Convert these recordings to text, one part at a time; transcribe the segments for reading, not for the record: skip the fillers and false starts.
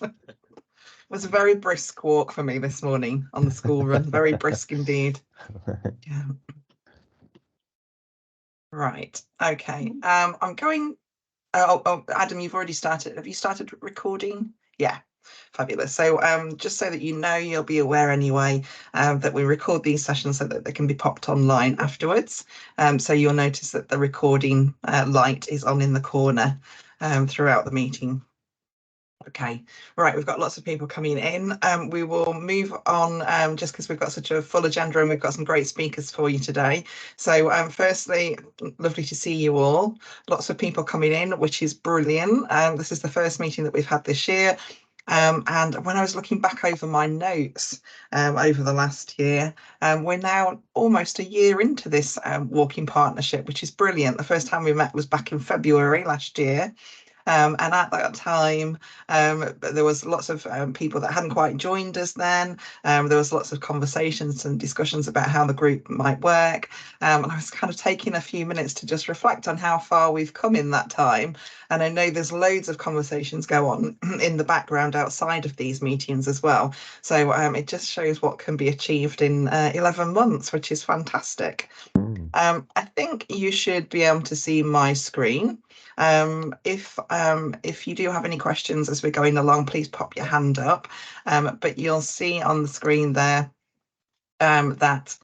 It was a very brisk walk for me this morning on the school run. Very brisk indeed. Yeah. Right. Okay. I'm going. Oh, Adam, you've already started. Have you started recording? Yeah. Fabulous. So just so that you know, you'll be aware anyway that we record these sessions so that they can be popped online afterwards. So you'll notice that the recording light is on in the corner throughout the meeting. Okay, right, we've got lots of people coming in. We will move on just because we've got such a full agenda and we've got some great speakers for you today. So firstly, lovely to see you all. Lots of people coming in, which is brilliant. This is the first meeting that we've had this year. And when I was looking back over my notes over the last year, we're now almost a year into this walking partnership, which is brilliant. The first time we met was back in February last year. And at that time, there was lots of people that hadn't quite joined us then. There was lots of conversations and discussions about how the group might work. And I was kind of taking a few minutes to just reflect on how far we've come in that time. And I know there's loads of conversations go on in the background outside of these meetings as well. So it just shows what can be achieved in 11 months, which is fantastic. I think you should be able to see my screen. If you do have any questions as we're going along, please pop your hand up. But you'll see on the screen there that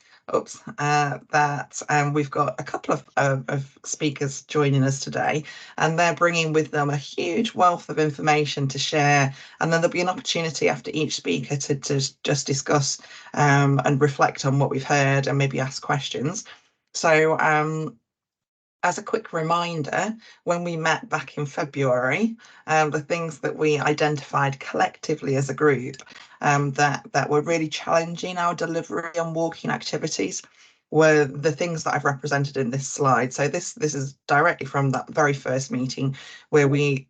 we've got a couple of speakers joining us today, and they're bringing with them a huge wealth of information to share. And then there'll be an opportunity after each speaker to just discuss and reflect on what we've heard and maybe ask questions. So as a quick reminder, when we met back in February, the things that we identified collectively as a group that were really challenging our delivery on walking activities were the things that I've represented in this slide. So this is directly from that very first meeting where we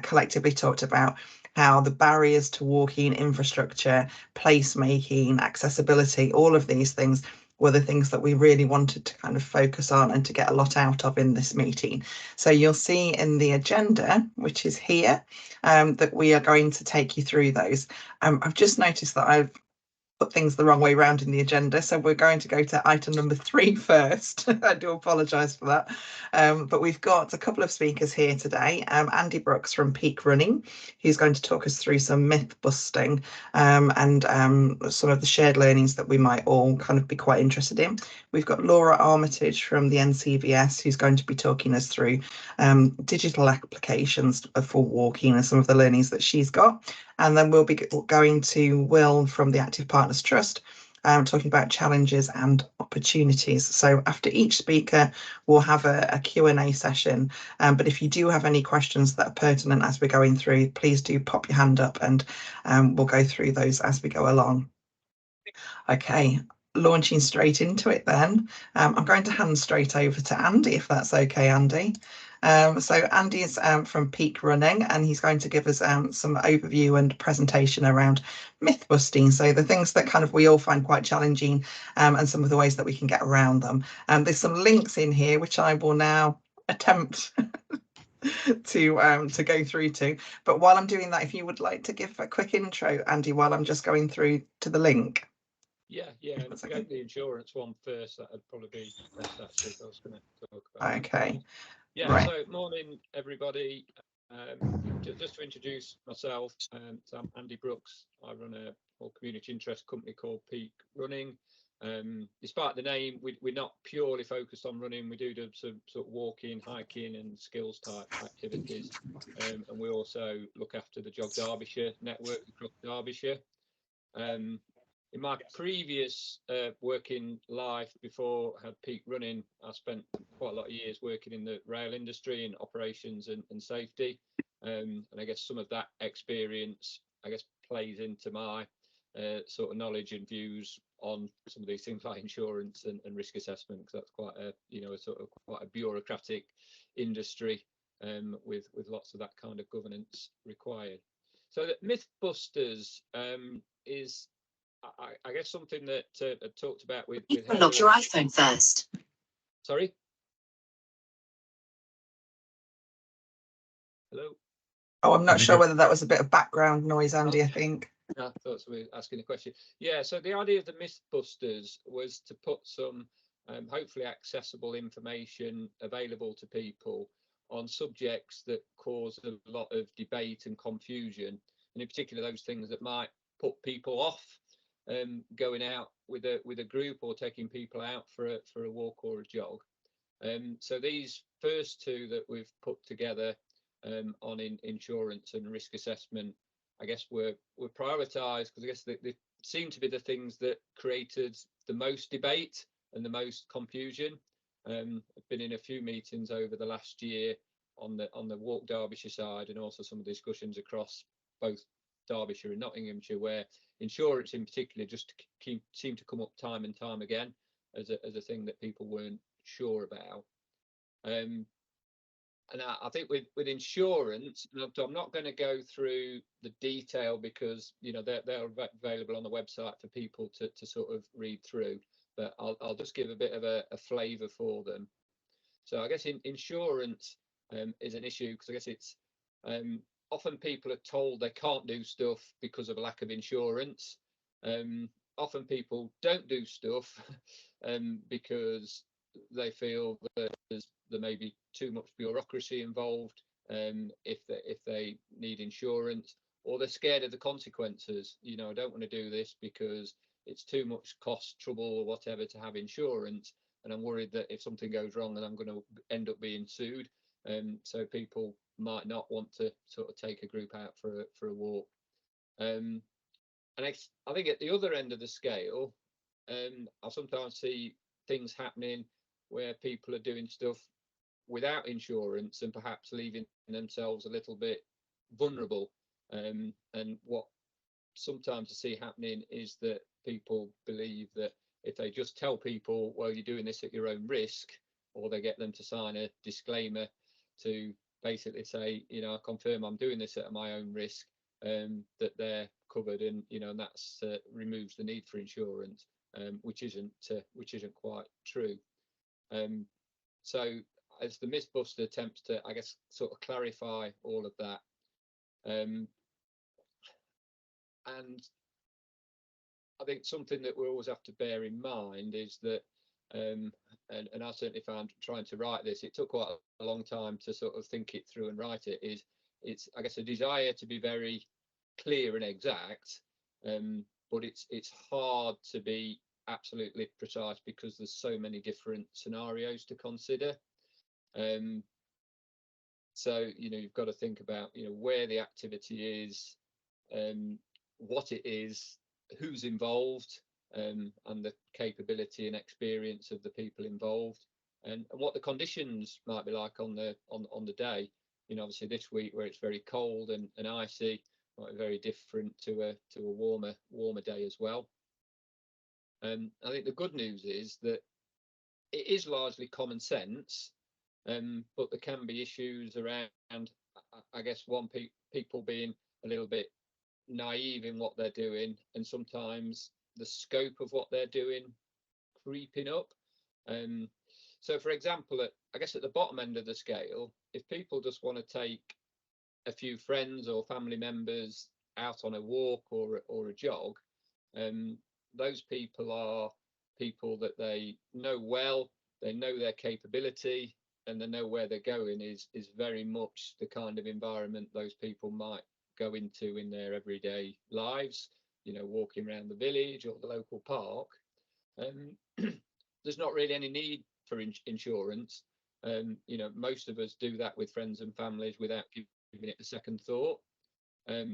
collectively talked about how the barriers to walking, infrastructure, placemaking, accessibility, all of these things were the things that we really wanted to kind of focus on and to get a lot out of in this meeting. So you'll see in the agenda, which is here, that we are going to take you through those. I've just noticed that I've put things the wrong way around in the agenda, so we're going to go to item number 3 first. I do apologise for that, but we've got a couple of speakers here today. Andy Brooks from Peak Running, who's going to talk us through some myth busting and some of the shared learnings that we might all kind of be quite interested in. We've got Laura Armitage from the NCVS, who's going to be talking us through digital applications for walking and some of the learnings that she's got. And then we'll be going to Will from the Active Partners Trust, talking about challenges and opportunities. So after each speaker, we'll have a Q&A session. But if you do have any questions that are pertinent as we're going through, please do pop your hand up and we'll go through those as we go along. Okay, launching straight into it then. I'm going to hand straight over to Andy, if that's okay, Andy. So Andy is from Peak Running, and he's going to give us some overview and presentation around myth busting. So the things that kind of we all find quite challenging and some of the ways that we can get around them. There's some links in here, which I will now attempt to go through to. But while I'm doing that, if you would like to give a quick intro, Andy, while I'm just going through to the link. Yeah, and if we get the insurance one first, that'd probably be best actually. I was going to talk about. Okay. Yeah, right. So morning, everybody. Just to introduce myself, so I'm Andy Brooks. I run a whole community interest company called Peak Running. Despite the name, we're not purely focused on running. We do some sort of walking, hiking and skills type activities. And we also look after the Jog Derbyshire network across Derbyshire. In my previous working life before I had Peak Running, I spent quite a lot of years working in the rail industry in operations and safety. And I guess some of that experience, plays into my sort of knowledge and views on some of these things like insurance and risk assessment, because that's quite a quite a bureaucratic industry with lots of that kind of governance required. So that Mythbusters is, I guess, something that I talked about with Unlock your iPhone first. Sorry? Hello? Oh, I'm not sure whether that was a bit of background noise, Andy, I think. I thought we were asking a question. Yeah, so the idea of the Mythbusters was to put some hopefully accessible information available to people on subjects that cause a lot of debate and confusion, and in particular those things that might put people off going out with a group or taking people out for a walk or a jog. So these first two that we've put together on insurance and risk assessment, I guess were prioritised because I guess they seem to be the things that created the most debate and the most confusion. I've been in a few meetings over the last year on the Walk Derbyshire side, and also some discussions across both Derbyshire and Nottinghamshire, where insurance in particular just seemed to come up time and time again as a thing that people weren't sure about. And I think with insurance, I'm not going to go through the detail because they're available on the website for people to sort of read through, but I'll just give a bit of a flavour for them. So I guess insurance is an issue because I guess it's often people are told they can't do stuff because of a lack of insurance. Often people don't do stuff because they feel that there may be too much bureaucracy involved if they need insurance, or they're scared of the consequences. I don't want to do this because it's too much cost, trouble, or whatever to have insurance, and I'm worried that if something goes wrong, then I'm going to end up being sued. So people might not want to sort of take a group out for a walk. And I think at the other end of the scale, I sometimes see things happening where people are doing stuff without insurance and perhaps leaving themselves a little bit vulnerable. And what sometimes I see happening is that people believe that if they just tell people, well, you're doing this at your own risk, or they get them to sign a disclaimer to basically say, I confirm I'm doing this at my own risk, that they're covered, and and that's removes the need for insurance, which isn't quite true. So as the Mythbuster attempts to, I guess, sort of clarify all of that, and I think something that we always have to bear in mind is that, and I certainly found trying to write this, it took quite a long time to sort of think it through and write it. It's I guess a desire to be very clear and exact, but it's hard to be absolutely precise because there's so many different scenarios to consider. So you've got to think about where the activity is, what it is, who's involved, and the capability and experience of the people involved, and what the conditions might be like on the day. Obviously this week where it's very cold and icy might be very different to a warmer day as well. I think the good news is that it is largely common sense, but there can be issues around, I guess, people being a little bit naive in what they're doing, and sometimes the scope of what they're doing creeping up. So, for example, I guess at the bottom end of the scale, if people just want to take a few friends or family members out on a walk or a jog, those people are people that they know well, they know their capability, and they know where they're going is very much the kind of environment those people might go into in their everyday lives, walking around the village or the local park. There's not really any need for insurance. Most of us do that with friends and families without giving it a second thought. I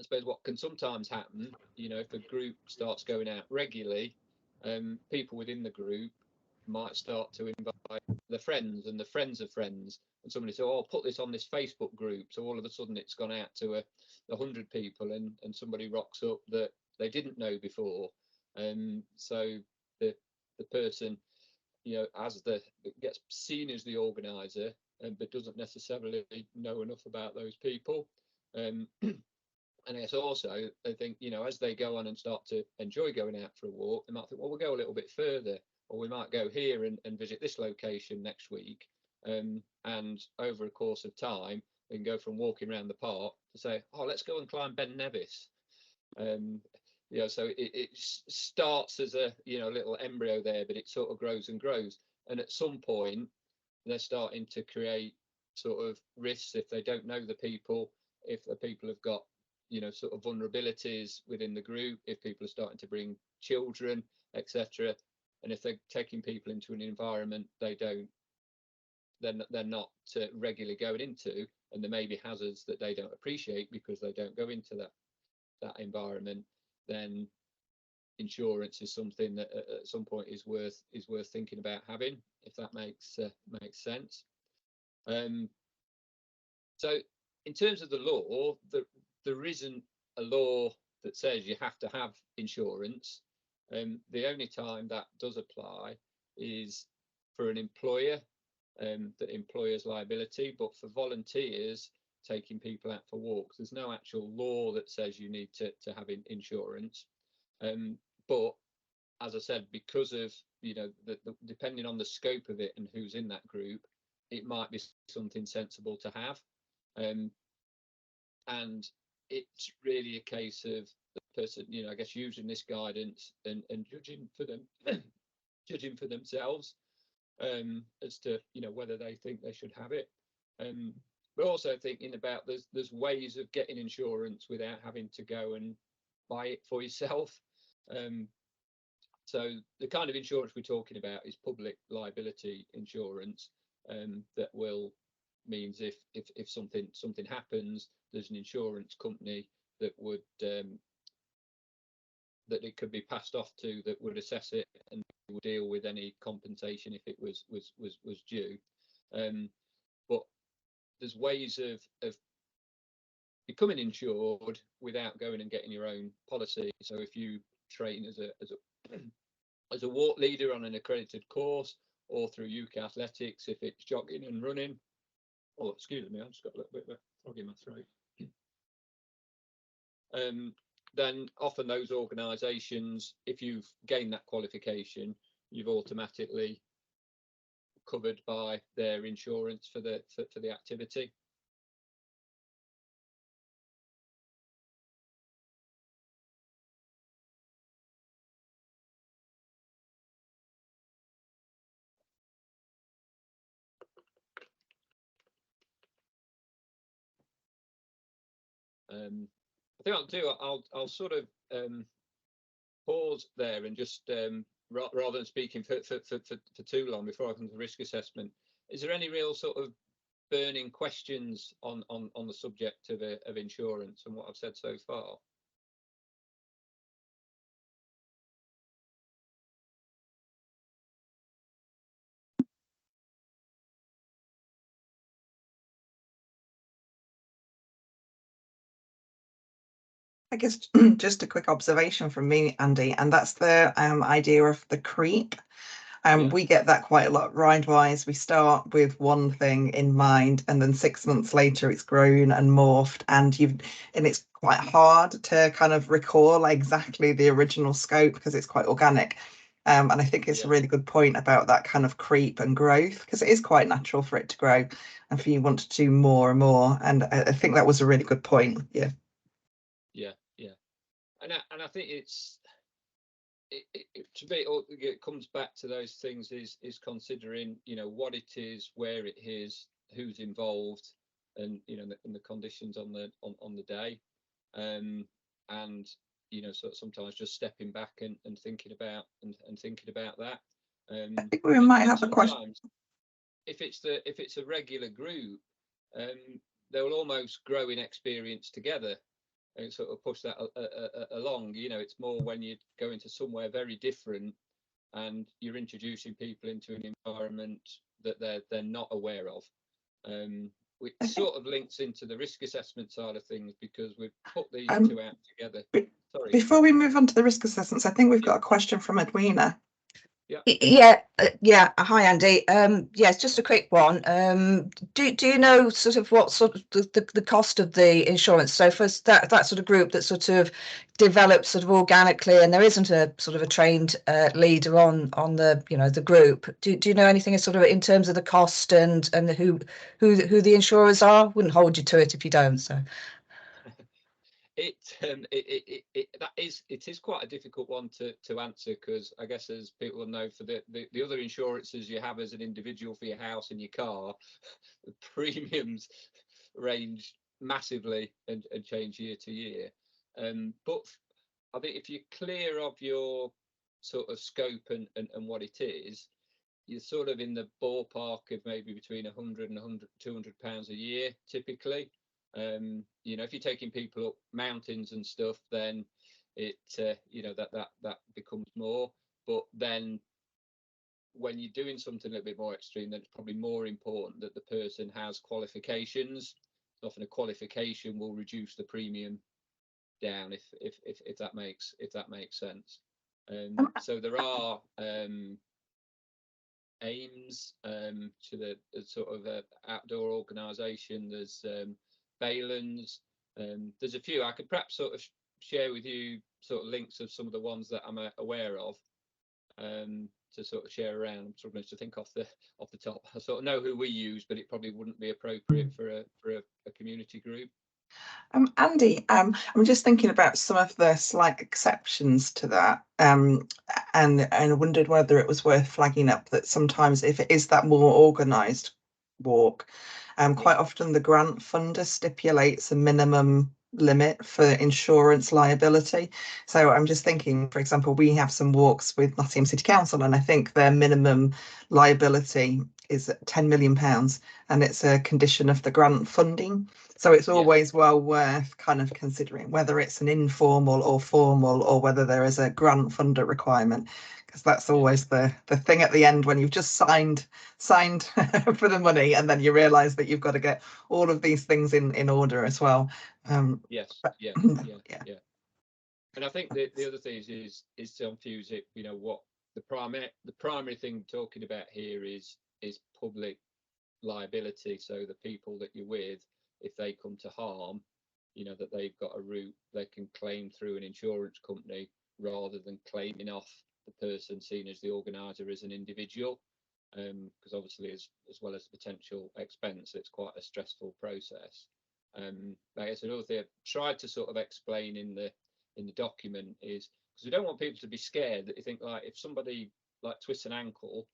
suppose what can sometimes happen, if a group starts going out regularly, people within the group might start to invite their friends and the friends of friends, and somebody say, "Oh, I'll put this on this Facebook group." So all of a sudden it's gone out to 100 people, and somebody rocks up that they didn't know before. So the person, gets seen as the organizer, but doesn't necessarily know enough about those people. And it's also, I think, as they go on and start to enjoy going out for a walk, they might think, well, we'll go a little bit further, or we might go here and visit this location next week. And over a course of time, They can go from walking around the park to say, oh, let's go and climb Ben Nevis. You know, so it starts as a, you know, little embryo there, but it sort of grows and grows. And at some point, they're starting to create sort of risks if they don't know the people, if the people have got, you know, sort of vulnerabilities within the group, if people are starting to bring children, etc. And if they're taking people into an environment they're not regularly going into, and there may be hazards that they don't appreciate because they don't go into that environment, then insurance is something that at some point is worth thinking about having, if that makes sense. So in terms of the law, there isn't a law that says you have to have insurance. The only time that does apply is for an employer, that employer's liability, but for volunteers taking people out for walks, there's no actual law that says you need to have insurance. But as I said, because of, you know, depending on the scope of it and who's in that group, it might be something sensible to have. And it's really a case of the person, you know, I guess, using this guidance and judging for them, judging for themselves, as to, you know, whether they think they should have it. But also thinking about there's ways of getting insurance without having to go and buy it for yourself. So the kind of insurance we're talking about is public liability insurance, that means if something happens, there's an insurance company that would that it could be passed off to, that would assess it and would deal with any compensation if it was due. But there's ways of becoming insured without going and getting your own policy. So if you train as a walk leader on an accredited course, or through UK Athletics, if it's jogging and running. Oh, excuse me, I've just got a little bit of a frog in my throat. Then often those organisations, if you've gained that qualification, you've automatically covered by their insurance for the activity. I think I'll do. I'll sort of pause there and just rather than speaking for too long before I come to risk assessment. Is there any real sort of burning questions on the subject of insurance and what I've said so far? I guess just a quick observation from me, Andy, and that's the idea of the creep. We get that quite a lot ride-wise. We start with one thing in mind, and then 6 months later, it's grown and morphed, and it's quite hard to kind of recall exactly the original scope because it's quite organic. And I think it's a really good point about that kind of creep and growth, because it is quite natural for it to grow and for you want to do more and more. And I think that was a really good point. Yeah. And I think it comes back to those things, is considering, you know, what it is, where it is, who's involved, and, you know, and the conditions on the day, and, you know, so sometimes just stepping back and thinking about that. I think we might have a question. If it's a regular group, they will almost grow in experience together and sort of push that along. You know, it's more when you go into somewhere very different and you're introducing people into an environment that they're not aware of, which sort of links into the risk assessment side of things, because we've put these two out together. Sorry. Before we move on to the risk assessments, I think we've got a question from Edwina. Yeah. Hi, Andy. Yes, just a quick one. Do you know sort of what sort of the cost of the insurance? So for that sort of group that sort of develops sort of organically, and there isn't a sort of a trained leader on the the group. Do you know anything sort of in terms of the cost and who the insurers are? Wouldn't hold you to it if you don't. So. It is quite a difficult one to answer, because I guess, as people know, for the other insurances you have as an individual for your house and your car, the premiums range massively and change year to year. But I think if you're clear of your sort of scope and what it is, you're sort of in the ballpark of maybe between 100 and 200 pounds a year typically. If you're taking people up mountains and stuff, then it that becomes more. But then when you're doing something a little bit more extreme, then it's probably more important that the person has qualifications. Often a qualification will reduce the premium down, if that makes sense. So there are aims to the sort of outdoor organisation. There's Baylands. There's a few. I could perhaps sort of share with you sort of links of some of the ones that I'm aware of, to sort of share around. I'm struggling to think off the top. I sort of know who we use, but it probably wouldn't be appropriate for a community group. Andy, I'm just thinking about some of the slight exceptions to that, and I wondered whether it was worth flagging up that sometimes, if it is that more organised walk, quite often the grant funder stipulates a minimum limit for insurance liability. So I'm just thinking, for example, we have some walks with Nottingham City Council, and I think their minimum liability is £10 million, and it's a condition of the grant funding. So it's always well worth kind of considering whether it's an informal or formal, or whether there is a grant funder requirement, because that's always the thing at the end when you've just signed for the money, and then you realise that you've got to get all of these things in order as well. Yes. Yeah. And I think the other thing is to confuse it. What the primary thing talking about here is public liability. So the people that you're with, if they come to harm, that they've got a route they can claim through an insurance company, rather than claiming off the person seen as the organizer as an individual, because obviously as well as the potential expense, it's quite a stressful process. I guess another thing I've tried to sort of explain in the document is, because we don't want people to be scared that you think, like, if somebody like twists an ankle,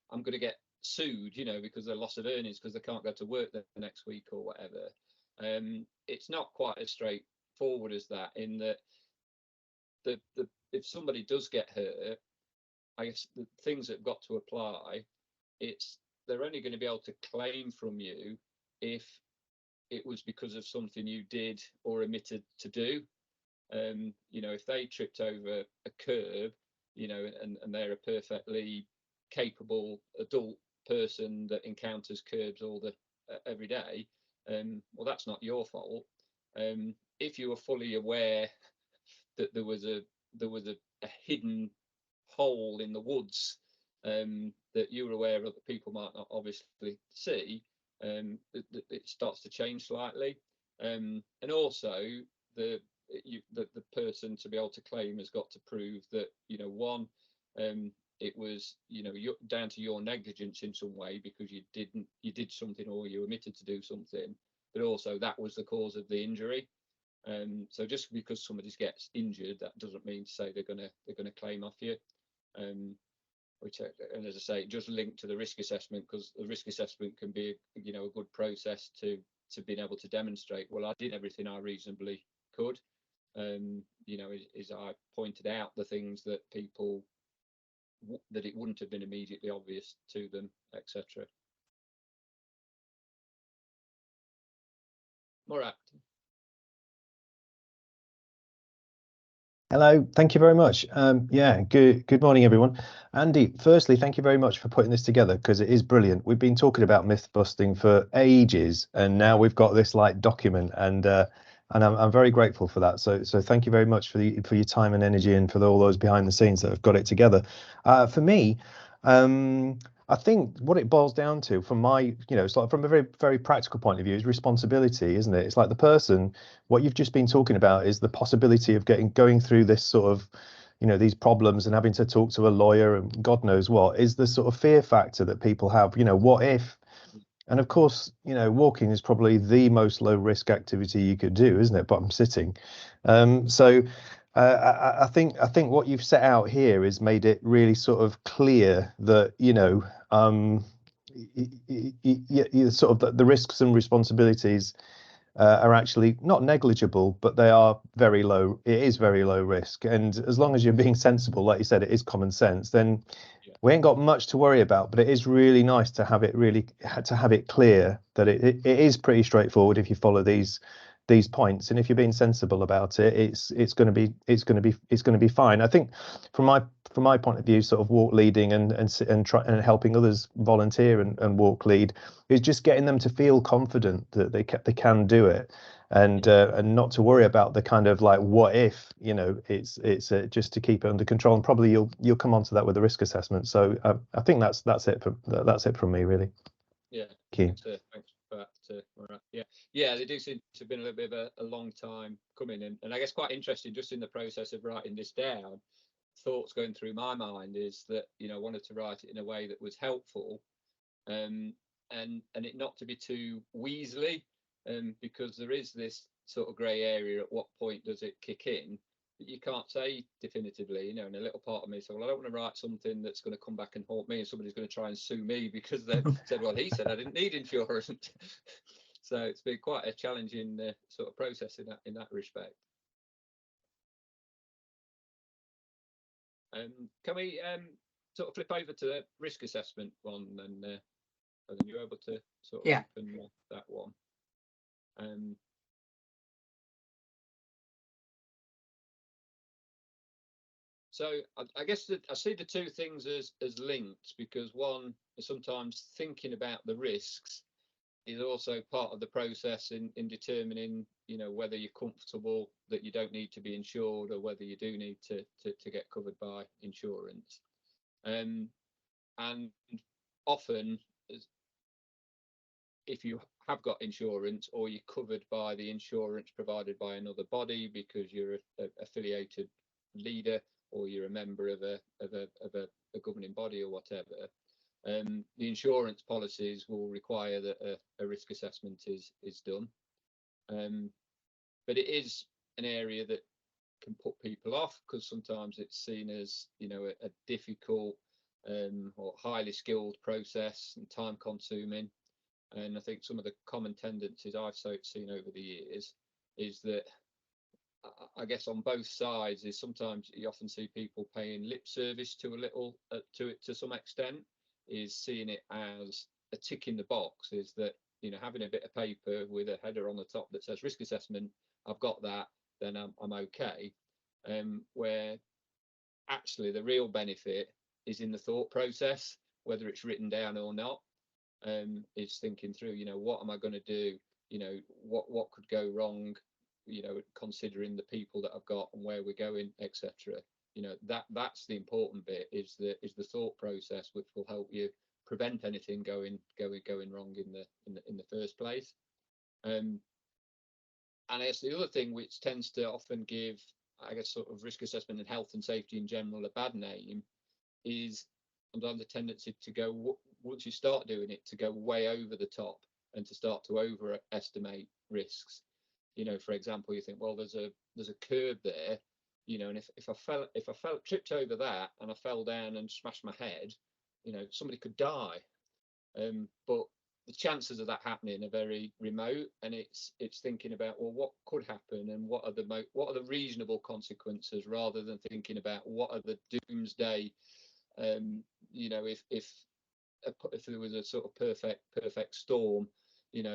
I'm going to get sued, because of loss of earnings, because they can't go to work the next week or whatever. It's not quite as straightforward as that, in that if somebody does get hurt, I guess the things that have got to apply, they're only going to be able to claim from you if it was because of something you did or omitted to do. If they tripped over a curb, and they're a perfectly capable adult person that encounters curbs every day, well, that's not your fault. If you were fully aware that there was a hidden hole in the woods, that you were aware of, that people might not obviously see, it starts to change slightly. And also the person to be able to claim has got to prove that, one, it was down to your negligence in some way, because you did something, or you omitted to do something, but also that was the cause of the injury. So just because somebody gets injured, that doesn't mean to say they're gonna claim off you. Which, and as I say, just linked to the risk assessment, because the risk assessment can be a good process to being able to demonstrate, well, I did everything I reasonably could. As I pointed out the things that people that it wouldn't have been immediately obvious to them, etc. Murat. Hello, thank you very much. Good morning, everyone. Andy, firstly, thank you very much for putting this together, because it is brilliant. We've been talking about myth busting for ages, and now we've got this document, and and I'm very grateful for that. So thank you very much for your time and energy, and for all those behind the scenes that have got it together. For me, I think what it boils down to, from my, it's like from a very, very practical point of view, is responsibility, isn't it? It's like the person, what you've just been talking about is the possibility of going through this sort of, these problems and having to talk to a lawyer and God knows what, is the sort of fear factor that people have, what if? And of course, walking is probably the most low risk activity you could do, isn't it? Bottom sitting. So I think what you've set out here is made it really sort of clear that, sort of the risks and responsibilities are actually not negligible, but they are very low. It is very low risk. And as long as you're being sensible, like you said, it is common sense, then we ain't got much to worry about. But it is really nice to have it clear that it is pretty straightforward if you follow these points, and if you're being sensible about it, it's going to be fine. I think from my point of view, sort of walk leading and helping others volunteer and walk lead is just getting them to feel confident that they can do it, and not to worry about the kind of like what if, it's just to keep it under control. And probably you'll come on to that with the risk assessment. So I think that's it from me, really. Yeah. Thank you. Thanks for that. Laura. Yeah, they do seem to have been a little bit of a long time coming, and I guess quite interesting, just in the process of writing this down, thoughts going through my mind is that, I wanted to write it in a way that was helpful, and it not to be too weaselly, because there is this sort of grey area. At what point does it kick in? That you can't say definitively, and a little part of me said, well, I don't want to write something that's going to come back and haunt me, and somebody's going to try and sue me because they've said, well, he said I didn't need insurance. So it's been quite a challenging sort of process in that respect. Can we sort of flip over to the risk assessment one, and then you're able to sort of open that one. So I guess that I see the two things as linked, because one is sometimes thinking about the risks is also part of the process in determining, whether you're comfortable that you don't need to be insured, or whether you do need to get covered by insurance. And often, if you have got insurance, or you're covered by the insurance provided by another body because you're a affiliated leader, or you're a member of a governing body or whatever, the insurance policies will require that a risk assessment is done. But it is an area that can put people off, because sometimes it's seen as, a difficult or highly skilled process and time consuming. And I think some of the common tendencies I've seen over the years is that, I guess on both sides, is sometimes you often see people paying lip service to a little to it to some extent, is seeing it as a tick in the box, is that, having a bit of paper with a header on the top that says risk assessment, I've got that, then I'm okay. Where actually the real benefit is in the thought process, whether it's written down or not. Is thinking through, what am I going to do? What could go wrong? Considering the people that I've got and where we're going, etc. That's the important bit, is the thought process, which will help you prevent anything going wrong in the first place. And I guess the other thing which tends to often give, I guess, sort of risk assessment and health and safety in general a bad name, is sometimes the tendency to go, once you start doing it, to go way over the top and to start to overestimate risks. For example, you think, well, there's a curb there, and if I tripped over that and I fell down and smashed my head, somebody could die. But the chances of that happening are very remote, and it's thinking about, well, what could happen, and what are the reasonable consequences, rather than thinking about what are the doomsday. If there was a sort of perfect storm,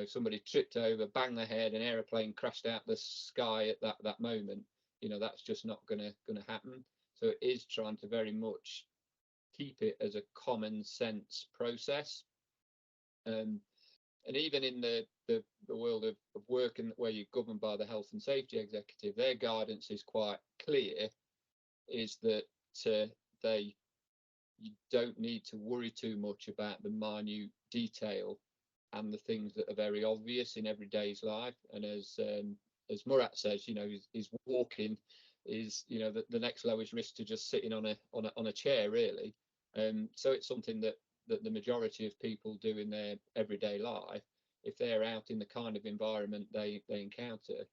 somebody tripped over, banged their head, an aeroplane crashed out the sky at that moment, that's just not gonna happen. So it is trying to very much keep it as a common sense process. And even in the world of working where you're governed by the health and safety executive, their guidance is quite clear, is that you don't need to worry too much about the minute detail and the things that are very obvious in everyday's life. And as Murat says, is walking is the next lowest risk to just sitting on a chair, really. So it's something that the majority of people do in their everyday life. If they're out in the kind of environment they encounter,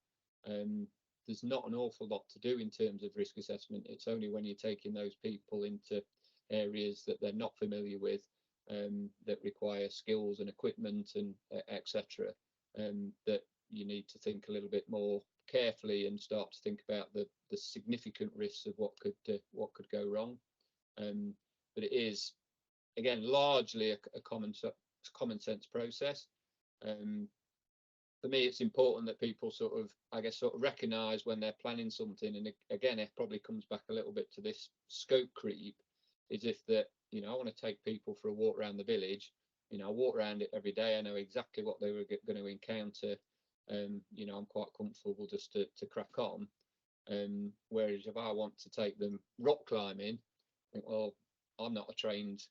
there's not an awful lot to do in terms of risk assessment. It's only when you're taking those people into areas that they're not familiar with, that require skills and equipment and etc., that you need to think a little bit more carefully and start to think about the significant risks of what could go wrong. But it is, again, largely a common sense process. For me, it's important that people sort of recognise when they're planning something. And again, it probably comes back a little bit to this scope creep, is if that, I want to take people for a walk around the village. I walk around it every day. I know exactly what they were going to encounter. I'm quite comfortable just to crack on. Whereas if I want to take them rock climbing, I think, well, I'm not a trained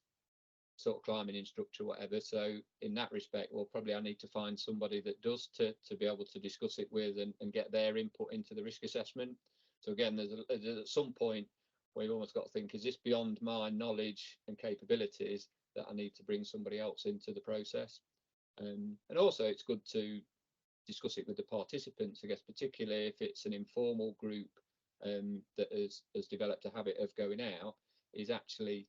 sort of climbing instructor or whatever, so in that respect, well, probably I need to find somebody that does to be able to discuss it with and get their input into the risk assessment. So again, there's at some point where you've almost got to think, is this beyond my knowledge and capabilities that I need to bring somebody else into the process? And also it's good to discuss it with the participants, I guess, particularly if it's an informal group that has developed a habit of going out, is actually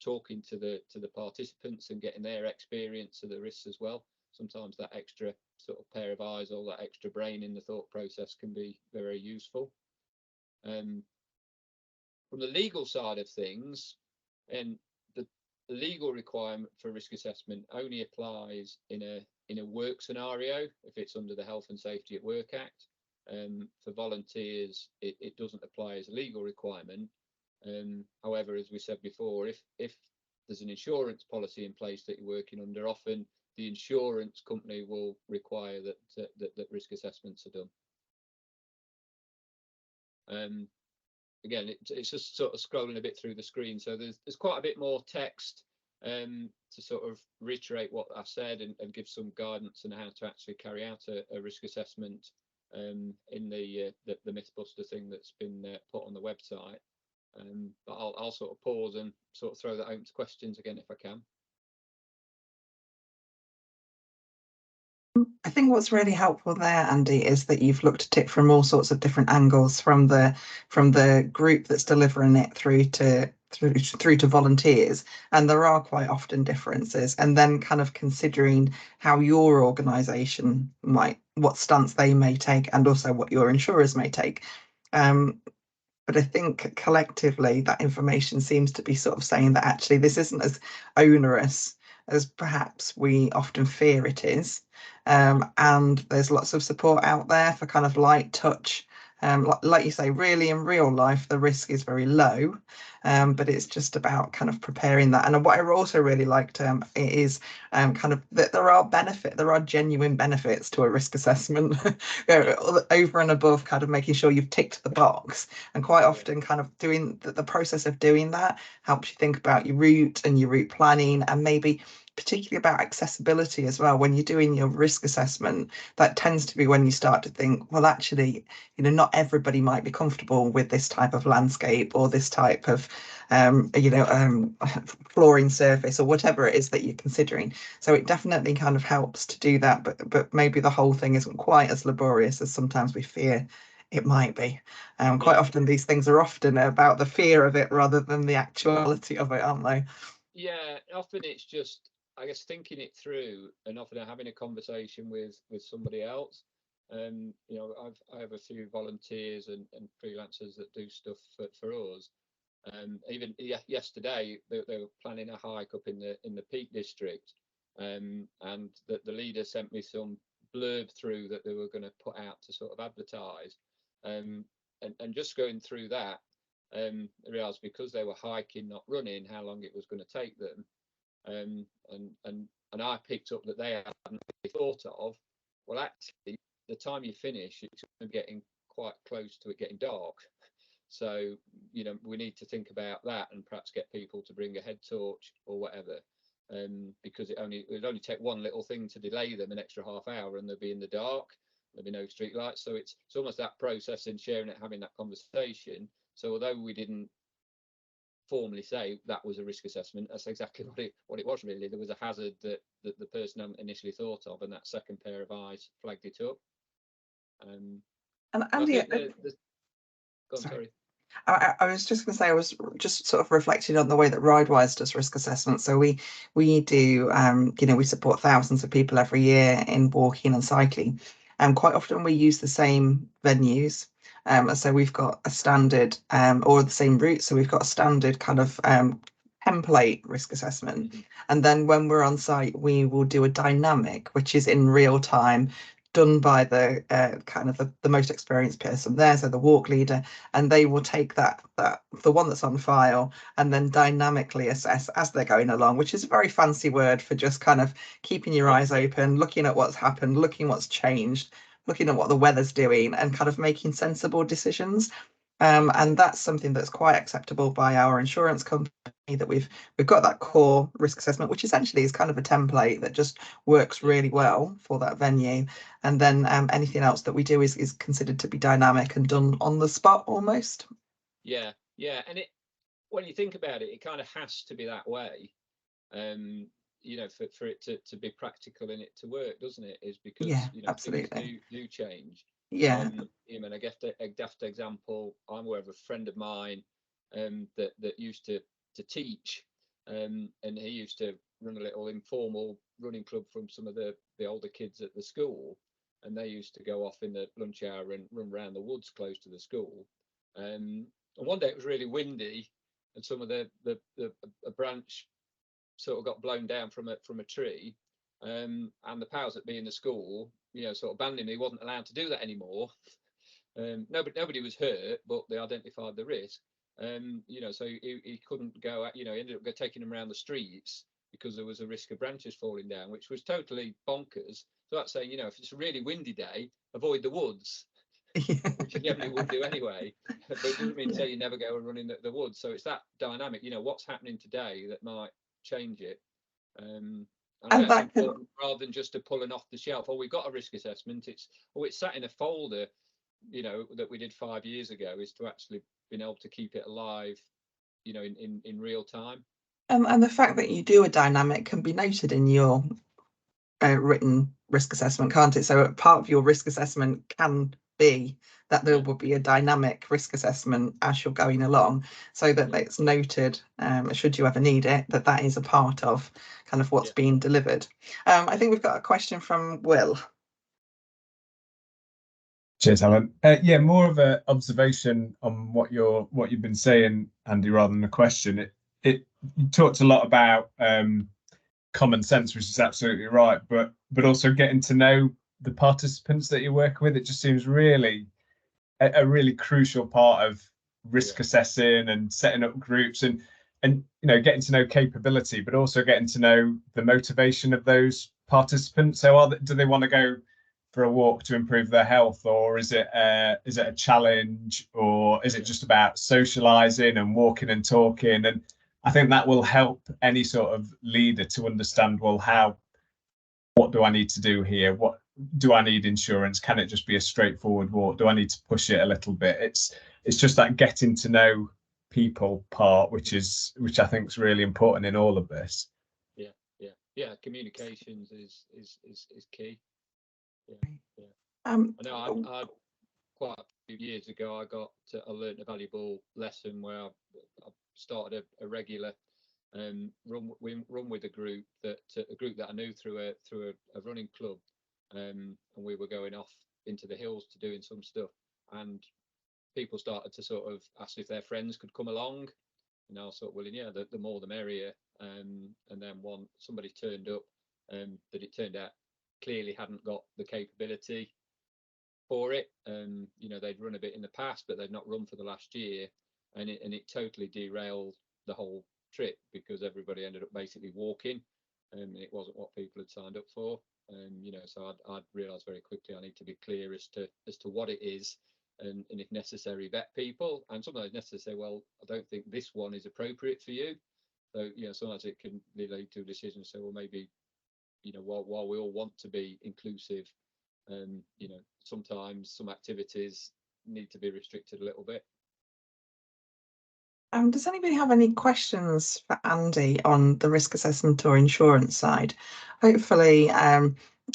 talking to the participants and getting their experience of the risks as well. Sometimes that extra sort of pair of eyes or that extra brain in the thought process can be very useful. From the legal side of things, and the legal requirement for risk assessment only applies in a work scenario if it's under the Health and Safety at Work Act. For volunteers, it doesn't apply as a legal requirement. However, as we said before, if there's an insurance policy in place that you're working under, often the insurance company will require that risk assessments are done. Again, it's just sort of scrolling a bit through the screen, so there's quite a bit more text to sort of reiterate what I've said and give some guidance on how to actually carry out a risk assessment in the Mythbuster thing that's been put on the website. But I'll sort of pause and sort of throw that open to questions again if I can. I think what's really helpful there, Andy, is that you've looked at it from all sorts of different angles, from the group that's delivering it through to volunteers, and there are quite often differences, and then kind of considering how your organisation what stance they may take, and also what your insurers may take. But I think collectively that information seems to be sort of saying that actually this isn't as onerous as perhaps we often fear it is. And there's lots of support out there for kind of light touch. Like you say, really in real life, the risk is very low, but it's just about kind of preparing that. And what I also really liked is kind of that there are genuine benefits to a risk assessment over and above kind of making sure you've ticked the box. And quite often kind of doing the process of doing that helps you think about your route and your route planning, and maybe particularly about accessibility as well. When you're doing your risk assessment, that tends to be when you start to think, well, actually, not everybody might be comfortable with this type of landscape or this type of flooring surface or whatever it is that you're considering. So it definitely kind of helps to do that, but maybe the whole thing isn't quite as laborious as sometimes we fear it might be. Quite often these things are often about the fear of it rather than the actuality of it, aren't they? Yeah, often it's just, I guess, thinking it through and often having a conversation with somebody else. I have a few volunteers and freelancers that do stuff for us. Even yesterday, they were planning a hike up in the Peak District, and the leader sent me some blurb through that they were going to put out to sort of advertise. And just going through that, I realised because they were hiking, not running, how long it was going to take them. And and I picked up that they hadn't really thought of. Well, actually, the time you finish, it's getting quite close to it getting dark. So, you know, we need to think about that and perhaps get people to bring a head torch or whatever, because it would only take one little thing to delay them an extra half hour, and they'll be in the dark. There'll be no street lights. So it's almost that process in sharing it, having that conversation. So although we didn't formally say that was a risk assessment, that's exactly what it was really. There was a hazard that the person initially thought of, and that second pair of eyes flagged it up. And Andy, go on, sorry. I was just going to say, I was just sort of reflecting on the way that Ridewise does risk assessment. So we do, we support thousands of people every year in walking and cycling, and quite often we use the same venues. So we've got a standard or the same route. So we've got a standard kind of template risk assessment. And then when we're on site, we will do a dynamic, which is in real time, done by the kind of the most experienced person there, so the walk leader, and they will take that the one that's on file and then dynamically assess as they're going along, which is a very fancy word for just kind of keeping your eyes open, looking at what's happened, looking what's changed, looking at what the weather's doing, and kind of making sensible decisions. And that's something that's quite acceptable by our insurance company, that we've got that core risk assessment, which essentially is kind of a template that just works really well for that venue. And then anything else that we do is considered to be dynamic and done on the spot almost. Yeah. And when you think about it, it kind of has to be that way. For it to be practical and it to work, doesn't it? Is because absolutely. things do change. Yeah. I guess a daft example, I'm aware of a friend of mine that used to teach, and he used to run a little informal running club from some of the older kids at the school, and they used to go off in the lunch hour and run around the woods close to the school. And one day it was really windy, and some of the branch sort of got blown down from a tree, and the powers that be in the school, sort of banned him. He wasn't allowed to do that anymore. Nobody was hurt, but they identified the risk. So he couldn't go out. He ended up taking him around the streets because there was a risk of branches falling down, which was totally bonkers. So that's saying, if it's a really windy day, avoid the woods, which you generally would do anyway. But it doesn't mean to say you never go and run in the woods. So it's that dynamic. What's happening today that might change it. And that rather than just to pulling off the shelf, we've got a risk assessment, it's sat in a folder, that we did 5 years ago, is to actually being able to keep it alive, in real time. And the fact that you do a dynamic can be noted in your written risk assessment, can't it? So part of your risk assessment can be that there will be a dynamic risk assessment as you're going along, so that it's noted, should you ever need it, that is a part of kind of what's being delivered. I think we've got a question from Will. Cheers, Helen. More of an observation on what you've been saying, Andy, rather than a question. You talked a lot about common sense, which is absolutely right, but also getting to know the participants that you're working with. It just seems really a really crucial part of risk assessing and setting up groups, and getting to know capability, but also getting to know the motivation of those participants. So do they want to go for a walk to improve their health, or is it a challenge, or is it just about socializing and walking and talking? And I think that will help any sort of leader to understand, well, what do I need to do here? What do I need insurance? Can it just be a straightforward walk? Do I need to push it a little bit? It's just that getting to know people part, which I think is really important in all of this. Yeah. Communications is key. I know I quite a few years ago, I learned a valuable lesson where I started a regular run with a group that I knew through a running club, and we were going off into the hills to doing some stuff, and people started to sort of ask if their friends could come along, and I was sort of willing, the more the merrier. And then somebody turned up that it turned out clearly hadn't got the capability for it. They'd run a bit in the past, but they'd not run for the last year, and it totally derailed the whole trip, because everybody ended up basically walking. it wasn't what people had signed up for. So I'd realised very quickly I need to be clear as to what it is, and if necessary vet people. And sometimes necessary say, well, I don't think this one is appropriate for you. So sometimes it can lead to a decision. So well, maybe while we all want to be inclusive, sometimes some activities need to be restricted a little bit. Does anybody have any questions for Andy on the risk assessment or insurance side? Hopefully,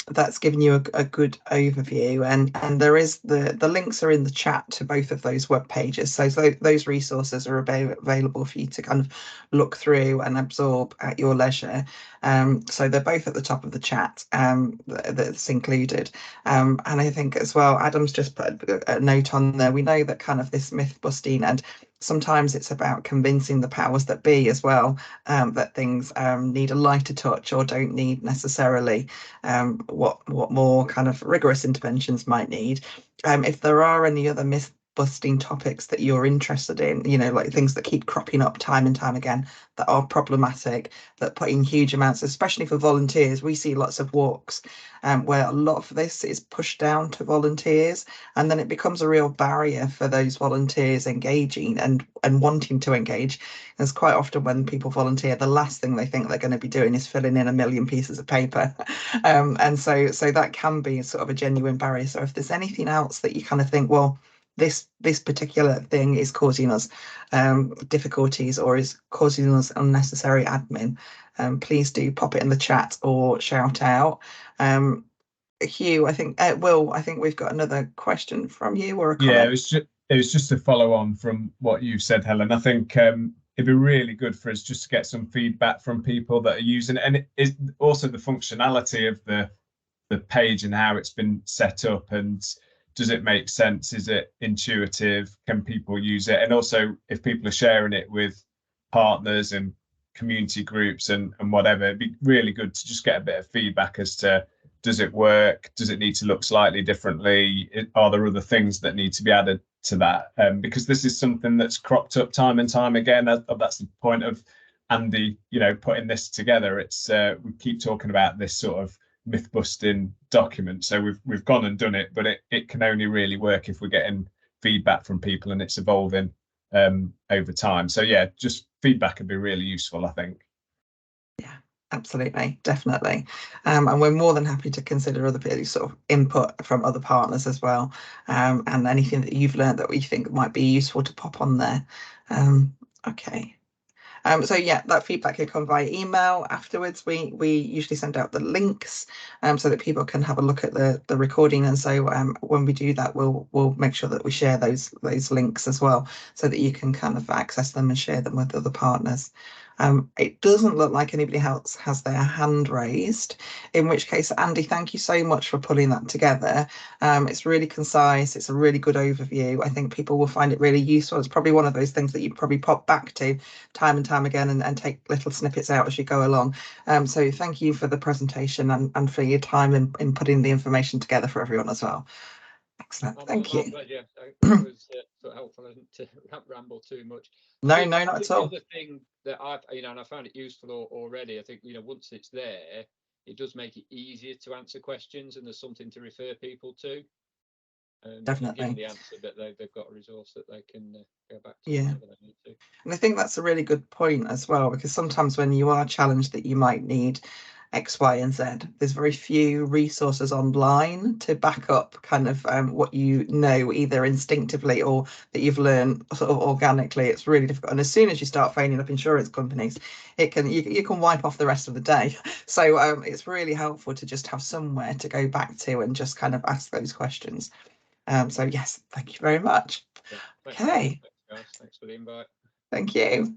that's given you a good overview, and there is the links are in the chat to both of those web pages, so those resources are available for you to kind of look through and absorb at your leisure. So they're both at the top of the chat, that's included, and I think as well Adam's just put a note on there. We know that kind of this myth busting, and sometimes it's about convincing the powers that be as well, that things need a lighter touch or don't need necessarily what more kind of rigorous interventions might need. If there are any other myth busting topics that you're interested in, like things that keep cropping up time and time again that are problematic, that put in huge amounts, especially for volunteers. We see lots of walks where a lot of this is pushed down to volunteers, and then it becomes a real barrier for those volunteers engaging and wanting to engage. As quite often when people volunteer, the last thing they think they're going to be doing is filling in a million pieces of paper, and so that can be sort of a genuine barrier. So if there's anything else that you kind of think, well, this particular thing is causing us difficulties or is causing us unnecessary admin, please do pop it in the chat or shout out. Hugh, I think Will, I think we've got another question from you or a comment. Yeah, it was just a follow on from what you've said, Helen. I think it'd be really good for us just to get some feedback from people that are using it, and it is also the functionality of the page and how it's been set up, and does it make sense? Is it intuitive? Can people use it? And also, if people are sharing it with partners and community groups and whatever, it'd be really good to just get a bit of feedback as to, does it work? Does it need to look slightly differently? Are there other things that need to be added to that? Because this is something that's cropped up time and time again. That's the point of Andy, putting this together. It's we keep talking about this sort of myth busting document, so we've gone and done it, but it can only really work if we're getting feedback from people and it's evolving over time. So yeah, just feedback would be really useful, I think. Yeah, absolutely, definitely, and we're more than happy to consider other sort of input from other partners as well, and anything that you've learned that we think might be useful to pop on there. Okay. So yeah, that feedback can come via email afterwards. We usually send out the links so that people can have a look at the recording, and so when we do that, we'll make sure that we share those links as well, so that you can kind of access them and share them with other partners. It doesn't look like anybody else has their hand raised, in which case, Andy, thank you so much for pulling that together. It's really concise, it's a really good overview. I think people will find it really useful. It's probably one of those things that you probably pop back to time and time again and take little snippets out as you go along. So thank you for the presentation and for your time in putting the information together for everyone as well. Excellent, thank you. Yeah, that was so helpful. I didn't ramble too much. No, not at all. The other thing that I've, and I found it useful already, I think, once it's there, it does make it easier to answer questions, and there's something to refer people to. Definitely. Give the answer, but they've got a resource that they can go back to. Yeah. They need to. And I think that's a really good point as well, because sometimes when you are challenged that you might need X, Y, and Z, there's very few resources online to back up kind of what you know, either instinctively or that you've learned sort of organically. It's really difficult. And as soon as you start phoning up insurance companies, you can wipe off the rest of the day. So it's really helpful to just have somewhere to go back to and just kind of ask those questions. So yes, thank you very much. Yeah, okay. Thanks, guys. Thanks for the invite. Thank you.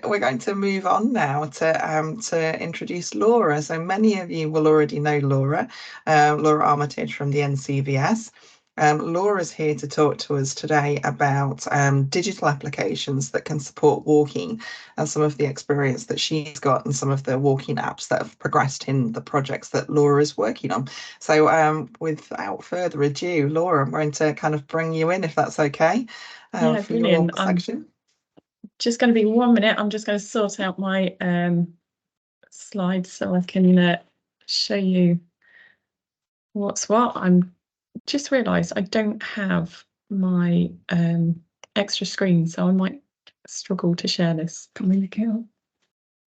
We're going to move on now to introduce Laura. So many of you will already know Laura, Laura Armitage from the NCVS. Laura's here to talk to us today about digital applications that can support walking and some of the experience that she's got and some of the walking apps that have progressed in the projects that Laura is working on. So without further ado, Laura, I'm going to kind of bring you in if that's okay. Yeah, for brilliant. your section. Just going to be 1 minute. I'm just going to sort out my slides so I can show you what's what. I'm just realised I don't have my extra screen, so I might struggle to share this. Can we link it up?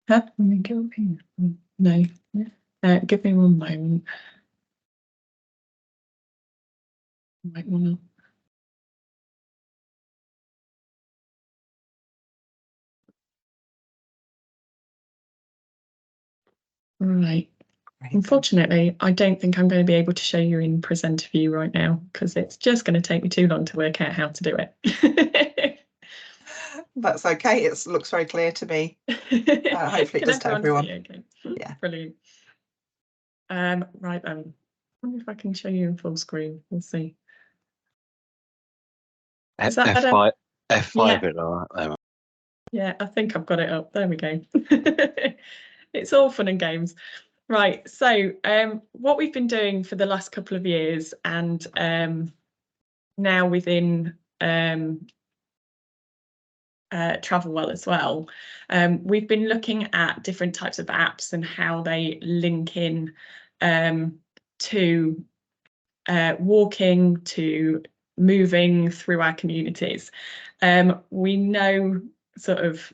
Huh? Can we link it up here? No. Give me one moment. Right one up. Right. Unfortunately, I don't think I'm going to be able to show you in presenter view right now because it's just going to take me too long to work out how to do it. That's okay. It looks very clear to me. Hopefully it does to everyone. Okay. Yeah. Brilliant. Right then. I wonder if I can show you in full screen. We'll see. Is that better? F5 Yeah. it, all right. Yeah, I think I've got it up. There we go. It's all fun and games. Right, so what we've been doing for the last couple of years and now within Travelwell as well, we've been looking at different types of apps and how they link in to walking, to moving through our communities. We know sort of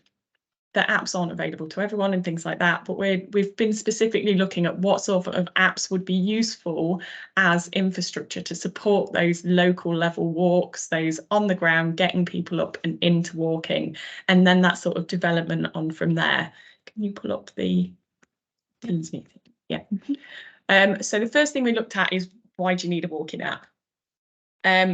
the apps aren't available to everyone and things like that, but we've been specifically looking at what sort of apps would be useful as infrastructure to support those local level walks, those on the ground, getting people up and into walking, and then that sort of development on from there. Can you pull up the Teams meeting? Yeah. So the first thing we looked at is, why do you need a walking app?